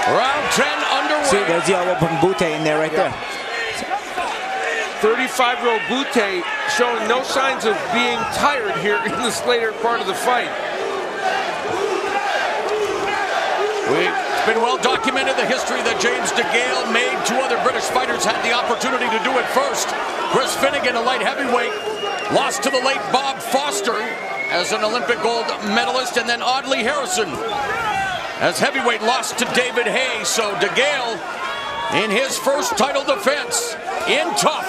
Round 10 underway. See, there's the elbow from Bute in there right there. 35-year-old Bute showing no signs of being tired here in this later part of the fight. It's been well documented, the history that James DeGale made. Two other British fighters had the opportunity to do it first. Chris Finnegan, a light heavyweight, lost to the late Bob Foster as an Olympic gold medalist, and then Audley Harrison as heavyweight lost to David Hay. So DeGale, in his first title defense, in tough,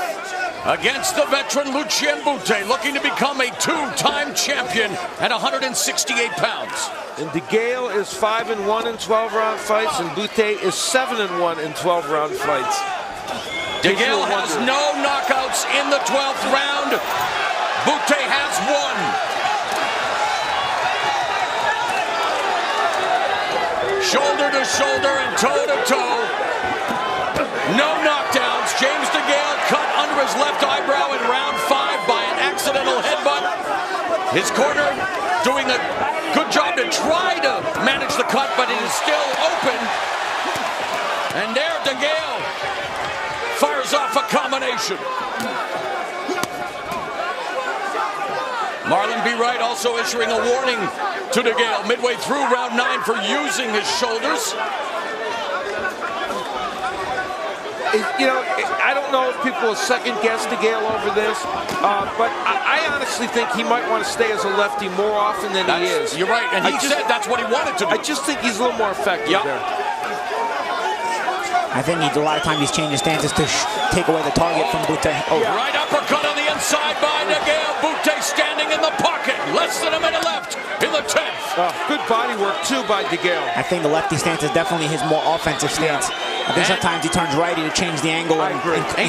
against the veteran Lucian Bute, looking to become a two-time champion at 168 pounds. And DeGale is 5-1 in 12-round fights, and Bute is 7-1 in 12-round fights. DeGale has no knockouts in the 12th round. Bute has one. Shoulder to shoulder and toe to toe. No knockdowns. James DeGale cut under his left eyebrow in round 5 by an accidental headbutt. His corner doing a good job to try to manage the cut, but it is still open. And there DeGale fires off a combination. Marlon B. Wright also issuing a warning to DeGale midway through round 9 for using his shoulders. You know, I don't know if people will second-guess DeGale over this, but I honestly think he might want to stay as a lefty more often than he is. You're right, and he said that's what he wanted to do. I just think he's a little more effective there. I think a lot of times he's changing stances to take away the target from Bute. Right uppercut on the inside by DeGale. Bute standing in the pocket. Less than a minute left in the 10th. Good body work, too, by DeGale. I think the lefty stance is definitely his more offensive stance. I think sometimes he turns righty to change the angle and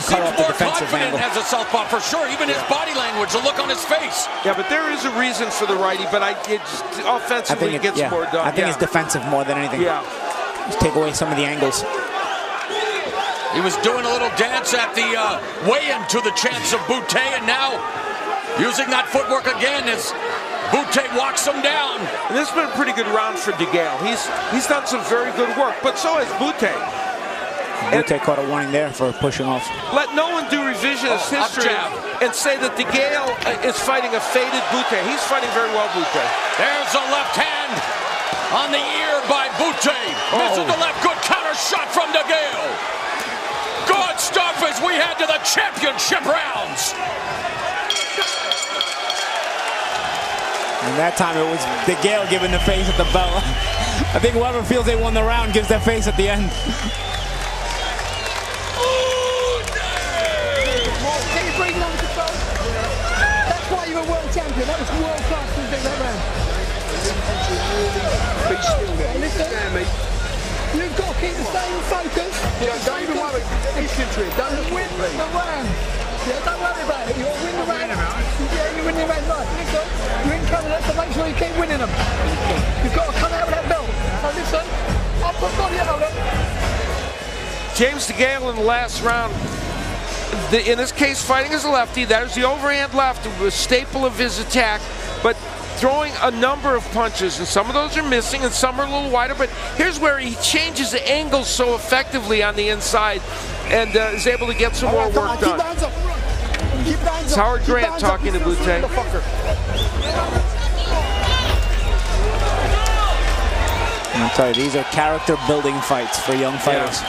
cut off the defensive angle. As a southpaw, for sure. Even his body language, the look on his face. Yeah, but there is a reason for the righty, but offensively it gets more done. I think it's defensive more than anything. Yeah. Just take away some of the angles. He was doing a little dance at the weigh-in to the chance of Bute, and now using that footwork again as Bute walks him down. And this has been a pretty good round for DeGale. He's done some very good work, but so has Bute. Bute caught a warning there for pushing off. Let no one do revisionist history and say that DeGale is fighting a faded Bute. He's fighting very well, Bute. There's a left hand on the ear by Bute. Misses the left. Good counter shot from DeGale. Good stuff as we head to the championship rounds. And that time it was DeGale giving the face at the bell. I think whoever feels they won the round gives their face at the end. That's why you're a world champion. That was world class to do that round. You've got to keep the same focus. Yeah, don't even worry. Concentrate. Don't win the round. Yeah, don't worry about it. You'll win the round. Yeah, you win the round. Right. Listen, you're in Canada, so make sure you keep winning them. You've got to come out with that belt. So listen, I'll put body on it. James DeGale in the last round. In this case, fighting as a lefty. There's the overhand left, a staple of his attack. But throwing a number of punches, and some of those are missing and some are a little wider, but here's where he changes the angles so effectively on the inside and is able to get some more work done. It's Howard Grant talking to Bute. I'll tell you, these are character-building fights for young fighters.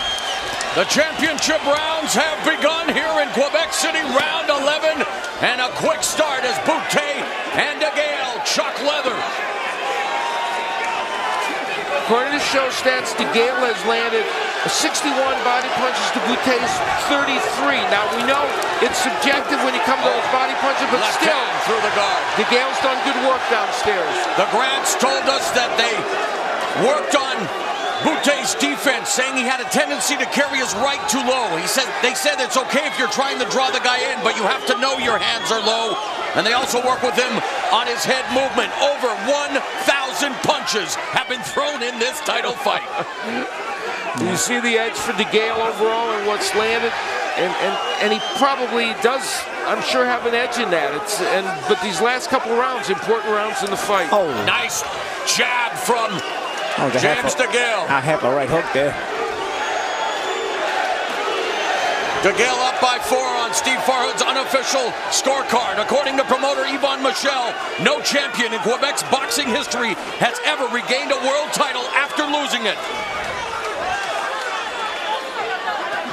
The championship rounds have begun here in Quebec City, round 11, and a quick start as Bute and DeGale chuck leather. According to show stats, DeGale has landed 61 body punches to Bute's 33. Now we know it's subjective when you come to those body punches, but left still, hand through the guard. DeGale's done good work downstairs. The Grants told us that they worked on Bute's defense, saying he had a tendency to carry his right too low. They said it's okay if you're trying to draw the guy in, but you have to know your hands are low. And they also work with him on his head movement. Over 1,000 punches have been thrown in this title fight. You see the edge for DeGale overall and what's landed, and he probably does, I'm sure, have an edge in that. But these last couple of rounds, important rounds in the fight. Oh, nice jab from James DeGale. I have a right hook there. DeGale up by 4 on Steve Farhood's unofficial scorecard. According to promoter Yvonne Michel, no champion in Quebec's boxing history has ever regained a world title after losing it.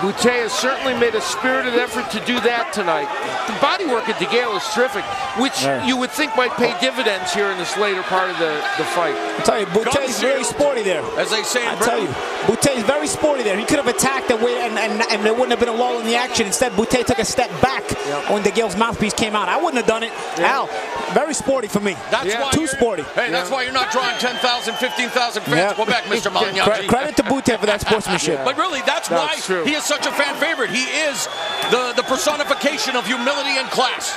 Bute has certainly made a spirited effort to do that tonight. The body work of DeGale is terrific, which you would think might pay dividends here in this later part of the fight. I tell you, Bute is very sporty there. As they say in I tell you, Bute is very sporty there. He could have attacked and there wouldn't have been a lull in the action. Instead, Bute took a step back when DeGale's mouthpiece came out. I wouldn't have done it. Al, very sporty for me. That's why too sporty. Hey, that's why you're not drawing 10,000, 15,000 fans in Quebec, Mr. Malignaggi. Credit to Bute for that sportsmanship. But really, that's why he is such a fan favorite. He is the personification of humility and class.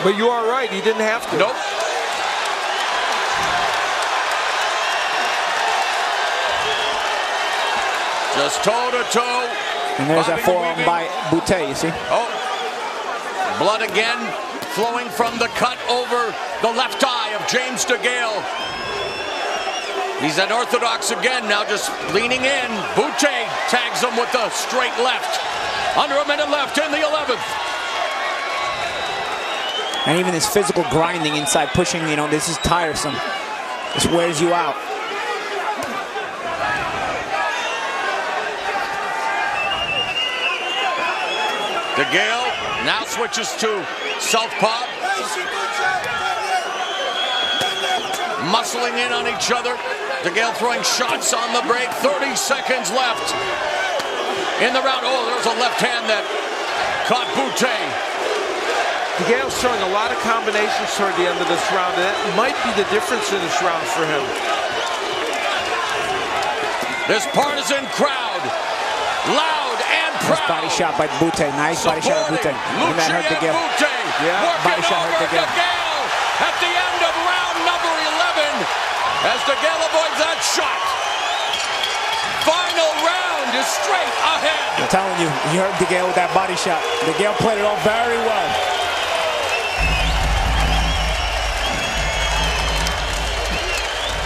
But you are right, he didn't have to. Nope. Just toe-to-toe. And there's that forearm by Bute, you see? Oh, blood again flowing from the cut over the left eye of James DeGale. He's unorthodox again, now just leaning in. Bute tags him with the straight left. Under a minute left in the 11th. And even this physical grinding inside, pushing, you know, this is tiresome. This wears you out. DeGale now switches to southpaw. Muscling in on each other. DeGale throwing shots on the break. 30 seconds left in the round. Oh, there's a left hand that caught Bute. DeGale's showing a lot of combinations toward the end of this round, and that might be the difference in this round for him. This partisan crowd, loud and proud. Nice body shot by Bute. Nice body shot by Bute. And that hurt DeGale. Body shot hurt DeGale. At the end of round number 11, as DeGale avoids that shot. Final round is straight ahead. I'm telling you, he hurt DeGale with that body shot. DeGale played it off very well.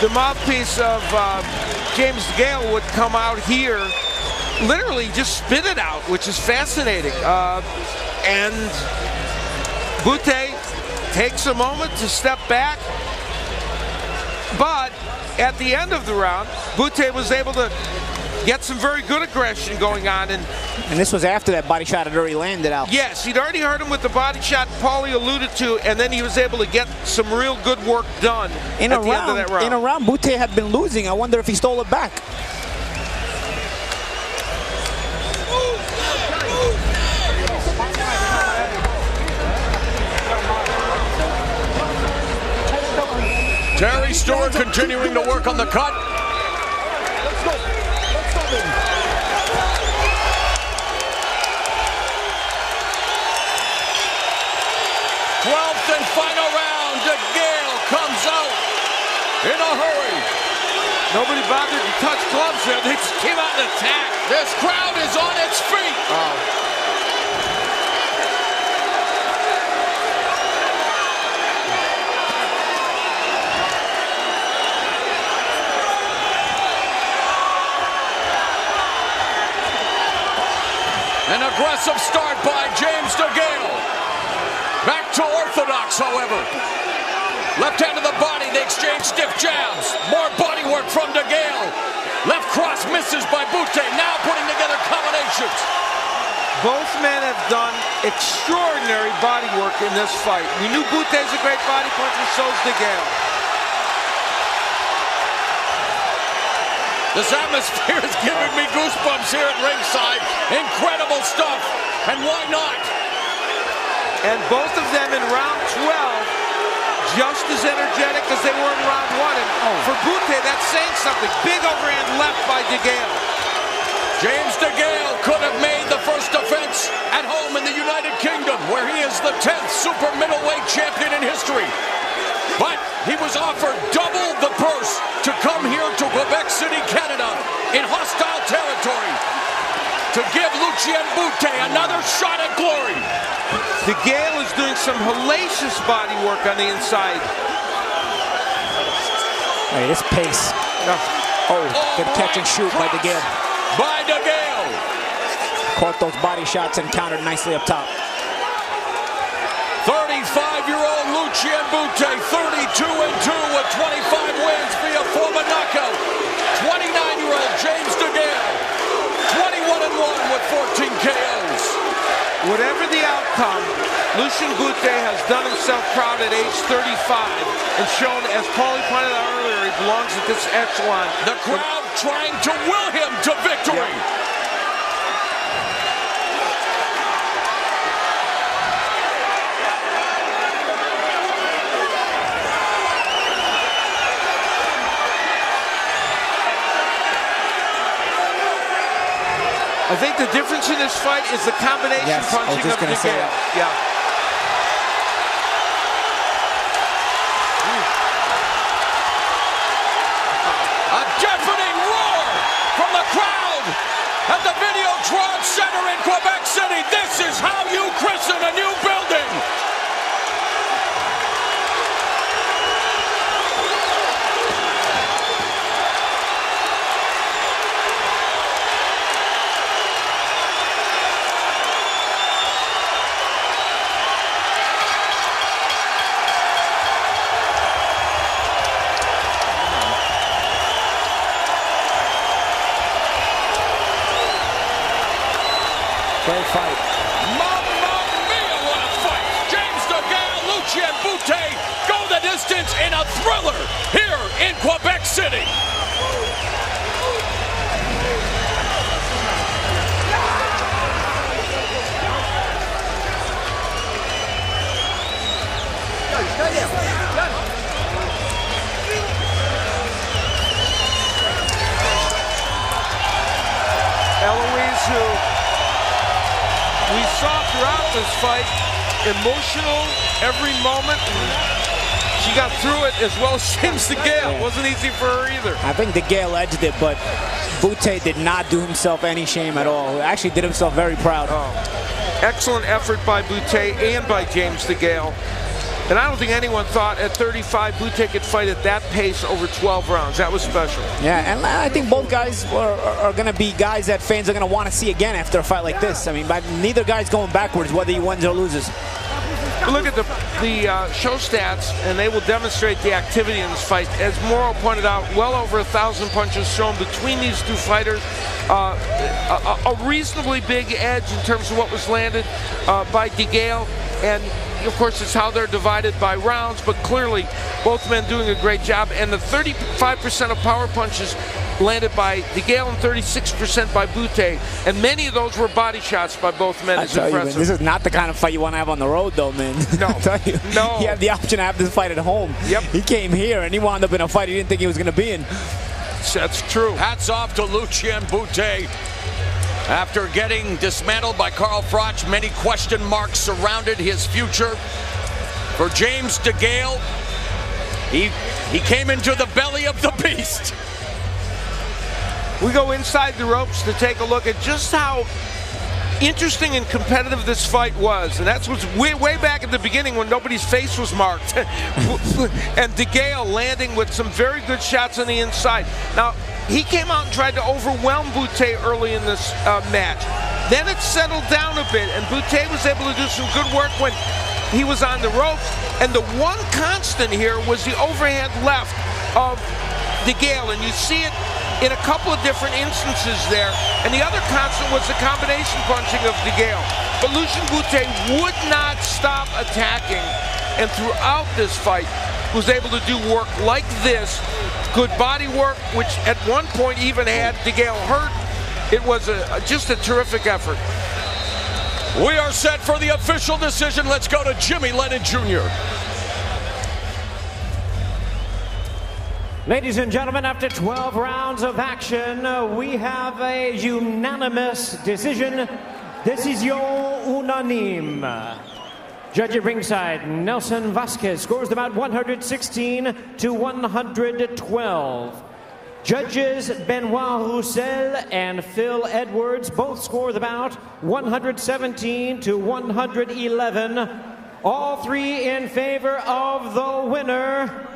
The mouthpiece of James DeGale would come out here, literally just spit it out, which is fascinating. And Bute takes a moment to step back, but at the end of the round, Bute was able to get some very good aggression going on. And this was after that body shot had already landed out. Yes, he'd already hurt him with the body shot Paulie alluded to, and then he was able to get some real good work done at the end of that round. In a round, Bute had been losing. I wonder if he stole it back. Terry Stewart continuing to work on the cut. Let's go. 12th and final round. DeGale comes out in a hurry. Nobody bothered to touch gloves there. They just came out and attacked. This crowd is on its feet. An aggressive start by James DeGale. Back to orthodox, however. Left hand to the body, they exchange stiff jabs. More body work from DeGale. Left cross misses by Bute, now putting together combinations. Both men have done extraordinary body work in this fight. We knew Bute's a great body puncher, so's DeGale. This atmosphere is giving me goosebumps here at ringside. Incredible stuff, and why not? And both of them in round 12, just as energetic as they were in round 1. And for Bute, that's saying something. Big overhand left by DeGale. James DeGale could have made the first defense at home in the United Kingdom, where he is the 10th super middleweight champion in history. But he was offered double the purse to come here to Quebec City, Canada, in hostile territory, to give Lucian Bute another shot at glory. DeGale is doing some hellacious body work on the inside. Hey, this pace. Good catch and shoot by DeGale. By DeGale. Caught those body shots and countered nicely up top. 35-year-old Lucian Bute, 32-2 with 25 wins via formal knockout. 29-year-old James DeGale, 21 whatever the outcome, Lucian Bute has done himself proud at age 35 and shown, as Paulie pointed out earlier, he belongs at this echelon. The crowd trying to will him to victory. Yeah. I think the difference in this fight is the combination punching of DeGale. Yeah. A deafening roar from the crowd at the Videotron Center in Quebec City. This is how you christen a new building. Great fight. Mamma mia, what a fight! James DeGale, Lucian Bute go the distance in a thriller here in Quebec City. Eloise, who we saw throughout this fight, emotional every moment. She got through it as well as James DeGale. It wasn't easy for her either. I think DeGale edged it, but Bute did not do himself any shame at all. He actually did himself very proud. Oh, excellent effort by Bute and by James DeGale. And I don't think anyone thought at 35 Bute could fight at that pace over 12 rounds. That was special. Yeah, and I think both guys are going to be guys that fans are going to want to see again after a fight like this. I mean, neither guy's going backwards, whether he wins or loses. Look at the show stats, and they will demonstrate the activity in this fight. As Morrow pointed out, well over 1,000 punches thrown between these two fighters. A reasonably big edge in terms of what was landed by DeGale. And of course, it's how they're divided by rounds, but clearly both men doing a great job. And the 35% of power punches landed by DeGale and 36% by Bute, and many of those were body shots by both men. It's impressive. You, man, this is not the kind of fight you want to have on the road, though, man. No, no. He had the option to have this fight at home. Yep. He came here and he wound up in a fight he didn't think he was going to be in. That's true. Hats off to Lucian Bute. After getting dismantled by Carl Froch, many question marks surrounded his future. For James DeGale, he came into the belly of the beast. We go inside the ropes to take a look at just how interesting and competitive this fight was. And that's what's way back at the beginning when nobody's face was marked. And DeGale landing with some very good shots on the inside. Now, he came out and tried to overwhelm Bute early in this match. Then it settled down a bit, and Bute was able to do some good work when he was on the ropes. And the one constant here was the overhand left of DeGale, and you see it in a couple of different instances there. And the other constant was the combination punching of DeGale. But Lucian Bute would not stop attacking, and throughout this fight was able to do work like this. Good body work, which at one point even had DeGale hurt. It was just a terrific effort. We are set for the official decision. Let's go to Jimmy Lennon Jr. Ladies and gentlemen, after 12 rounds of action, we have a unanimous decision. Décision unanime. Judge at ringside, Nelson Vasquez scores the bout 116 to 112. Judges Benoit Roussel and Phil Edwards both score the bout 117 to 111. All three in favor of the winner,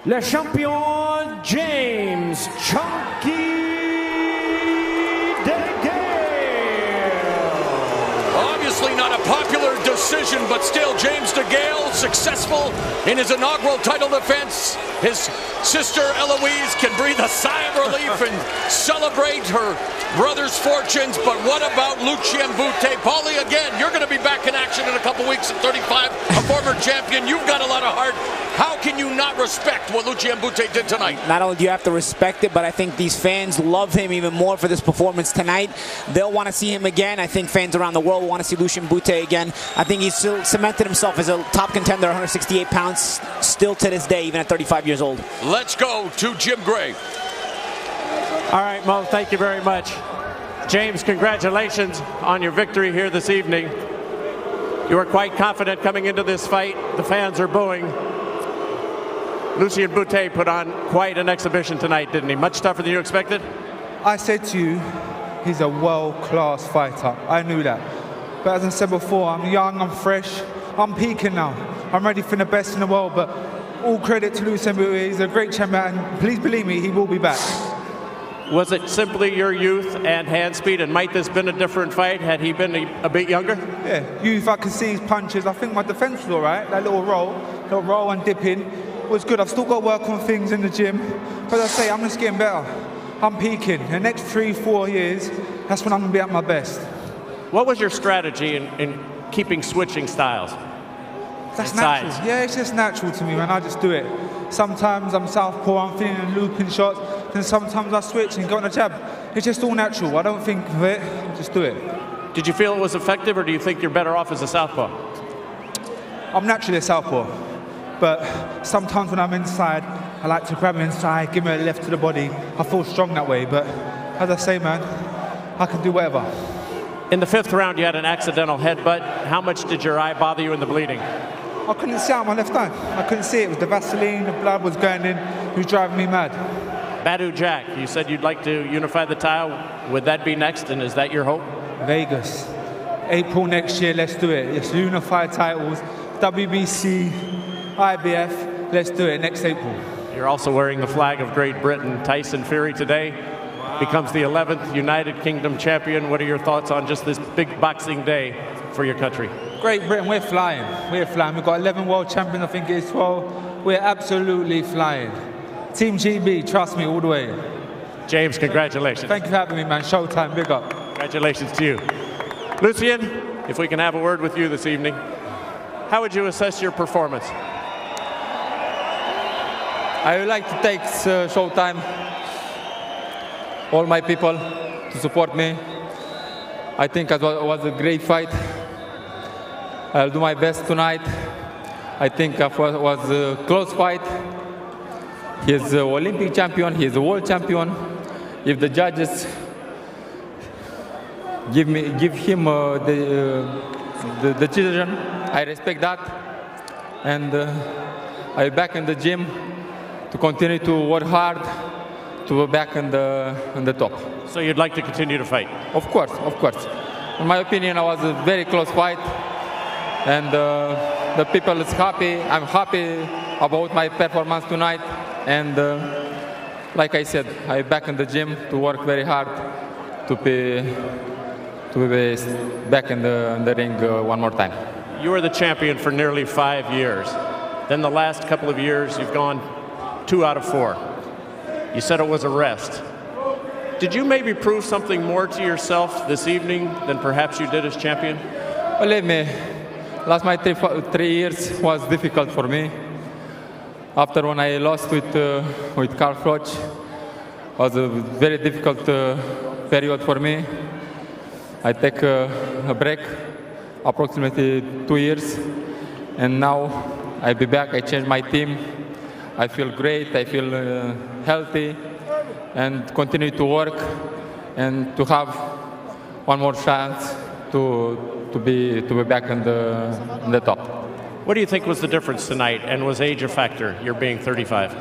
Le Champion James "Chunky" DeGale. Obviously not a popular decision, but still James DeGale successful in his inaugural title defense. His sister Eloise can breathe a sigh of relief and celebrate her brother's fortunes. But what about Lucian Bute? Paulie, again, you're going to be back in action in a couple weeks at 35, a former champion. You've got a lot of heart. How can you not respect what Lucian Bute did tonight? Not only do you have to respect it, but I think these fans love him even more for this performance tonight. They'll want to see him again. I think fans around the world want to see Lucian Bute again. I think he's still cemented himself as a top contender, 168 pounds, still to this day, even at 35 years old. Let's go to Jim Gray. All right, Mo, thank you very much. James, congratulations on your victory here this evening. You were quite confident coming into this fight. The fans are booing. Lucian Bute put on quite an exhibition tonight, didn't he? Much tougher than you expected? I said to you, he's a world-class fighter. I knew that. But as I said before, I'm young, I'm fresh, I'm peaking now. I'm ready for the best in the world, but all credit to Lucian Bute. He's a great champion, and please believe me, he will be back. Was it simply your youth and hand speed, and might this have been a different fight had he been a bit younger? Yeah, youth, I can see his punches. I think my defense was all right. That little roll and dipping was good. I've still got to work on things in the gym. But as I say, I'm just getting better. I'm peaking. The next 3-4 years, that's when I'm going to be at my best. What was your strategy in keeping switching styles? That's natural. Yeah, it's just natural to me, man. I just do it. Sometimes I'm southpaw, I'm feeling looping shots, then sometimes I switch and go on a jab. It's just all natural. I don't think of it, just do it. Did you feel it was effective, or do you think you're better off as a southpaw? I'm naturally a southpaw, but sometimes when I'm inside, I like to grab him inside, give him a left to the body. I feel strong that way, but as I say, man, I can do whatever. In the 5th round, you had an accidental headbutt. How much did your eye bother you in the bleeding? I couldn't see out my left eye. I couldn't see it. It was the Vaseline, the blood was going in. It was driving me mad. Badu Jack, you said you'd like to unify the title. Would that be next, and is that your hope? Vegas. April next year, let's do it. It's unify titles, WBC, IBF. Let's do it next April. You're also wearing the flag of Great Britain. Tyson Fury today becomes the 11th United Kingdom champion. What are your thoughts on just this big boxing day for your country? Great Britain, we're flying. We're flying. We've got 11 world champions, I think it is 12. We're absolutely flying. Team GB, trust me, all the way. James, congratulations. Thank you for having me, man. Showtime, big up. Congratulations to you. Lucian, if we can have a word with you this evening, how would you assess your performance? I would like to thank Showtime, all my people to support me. I think it was a great fight. I'll do my best tonight. I think it was a close fight. He's an Olympic champion, he's a world champion. If the judges give him the decision, I respect that. And I'll be back in the gym to continue to work hard to be back in the top. So you'd like to continue to fight? Of course, of course. In my opinion, it was a very close fight. And the people is happy. I'm happy about my performance tonight. And like I said, I'm back in the gym to work very hard to be back in the ring one more time. You were the champion for nearly 5 years. Then the last couple of years, you've gone 2 out of 4. You said it was a rest. Did you maybe prove something more to yourself this evening than perhaps you did as champion? Believe me, last my 3 years was difficult for me. After when I lost with Carl Froch, was a very difficult period for me. I take a break, approximately 2 years, and now I'll be back. I changed my team. I feel great. I feel healthy, and continue to work and to have one more chance to be back in the top. What do you think was the difference tonight, and was age a factor, you're being 35?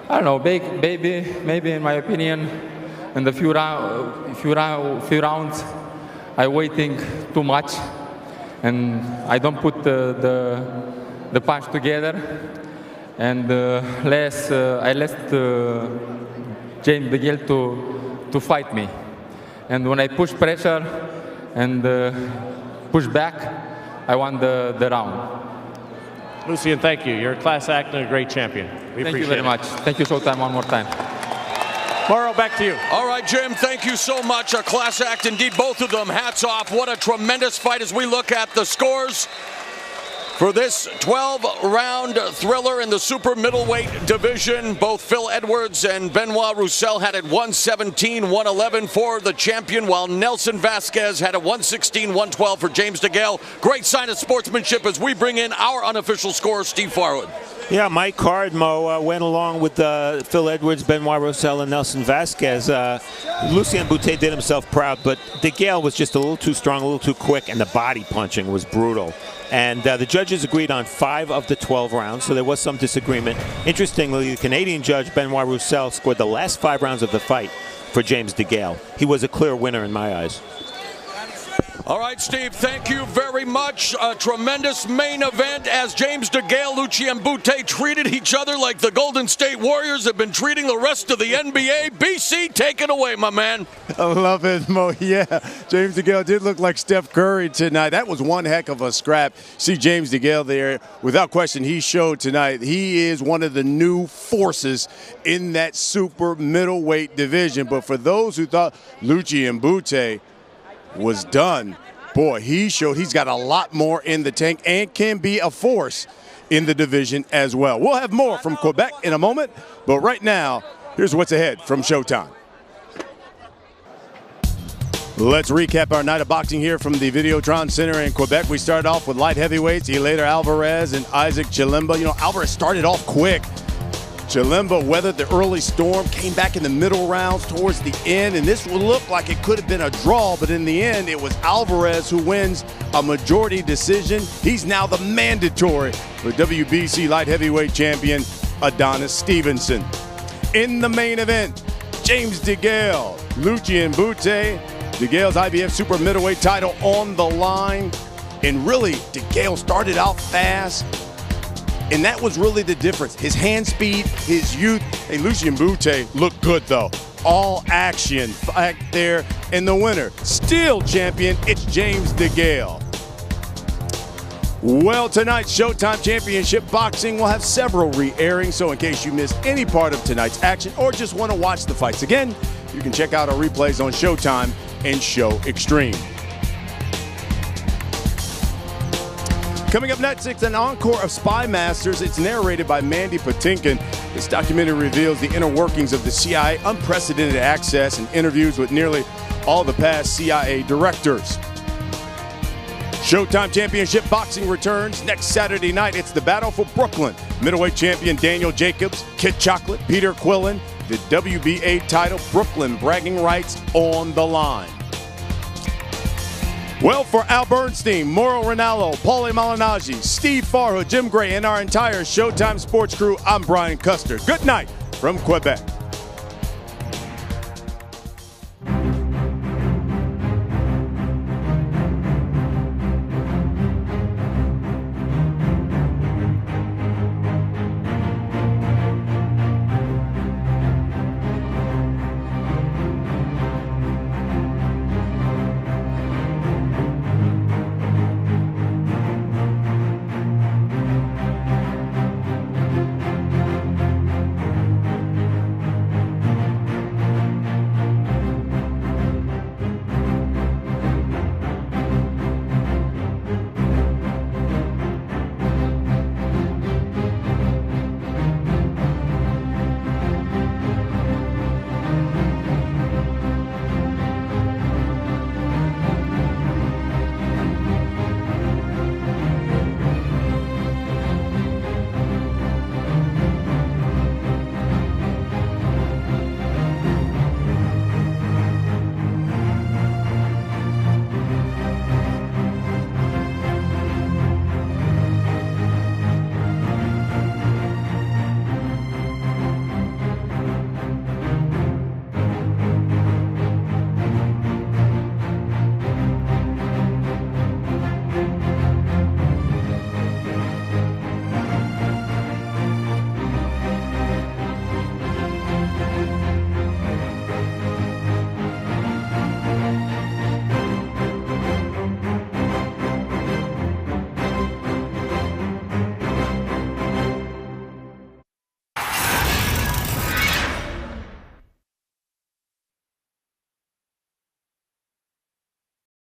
I don't know, maybe in my opinion, in the few rounds, I'm waiting too much, and I don't put the punch together, and I let James DeGale to fight me, and when I push pressure and push back, I won the round. Lucian, thank you. You're a class act and a great champion. We Thank appreciate you very it. much. Thank you, Showtime, one more time. Morrow, back to you. All right, Jim, thank you so much. A class act indeed, both of them. Hats off. What a tremendous fight as we look at the scores for this 12-round thriller in the super middleweight division. Both Phil Edwards and Benoit Roussel had it 117-111 for the champion, while Nelson Vasquez had it 116-112 for James DeGale. Great sign of sportsmanship as we bring in our unofficial scorer, Steve Farwood. Yeah, Mike Card, Mo, went along with Phil Edwards, Benoit Roussel, and Nelson Vasquez. Lucian Bute did himself proud, but DeGale was just a little too strong, a little too quick, and the body punching was brutal. And the judges agreed on 5 of the 12 rounds, so there was some disagreement. Interestingly, the Canadian judge, Benoit Roussel, scored the last 5 rounds of the fight for James DeGale. He was a clear winner in my eyes. All right, Steve, thank you very much. A tremendous main event as James DeGale, Lucian Bute treated each other like the Golden State Warriors have been treating the rest of the NBA. BC, take it away, my man. I love it, Mo. Yeah, James DeGale did look like Steph Curry tonight. That was one heck of a scrap. See James DeGale there. Without question, he showed tonight he is one of the new forces in that super middleweight division. But for those who thought Lucian Bute was done, boy, he showed he's got a lot more in the tank and can be a force in the division as well. We'll have more from Quebec in a moment, but right now, here's what's ahead from Showtime. Let's recap our night of boxing here from the Videotron Center in Quebec. We started off with light heavyweights, Eleider Alvarez and Isaac Chilemba. You know, Alvarez started off quick. Chilemba weathered the early storm, came back in the middle rounds towards the end, and this would look like it could have been a draw, but in the end, it was Alvarez who wins a majority decision. He's now the mandatory for WBC light heavyweight champion Adonis Stevenson. In the main event, James DeGale, Lucian Bute, DeGale's IBF super middleweight title on the line, and really, DeGale started out fast. And that was really the difference. His hand speed, his youth. Hey, Lucian Bute looked good, though. All action back there. And the winner, still champion, it's James DeGale. Well, tonight's Showtime Championship Boxing will have several re-airings, so in case you missed any part of tonight's action or just want to watch the fights again, you can check out our replays on Showtime and Show Extreme. Coming up next, it's an encore of Spy Masters. It's narrated by Mandy Patinkin. This documentary reveals the inner workings of the CIA, unprecedented access, and interviews with nearly all the past CIA directors. Showtime Championship Boxing returns next Saturday night. It's the battle for Brooklyn. Middleweight champion Daniel Jacobs, Kid Chocolate, Peter Quillen, the WBA title, Brooklyn bragging rights on the line. Well, for Al Bernstein, Mauro Ranallo, Paulie Malignaggi, Steve Farhood, Jim Gray, and our entire Showtime Sports crew, I'm Brian Custer. Good night from Quebec.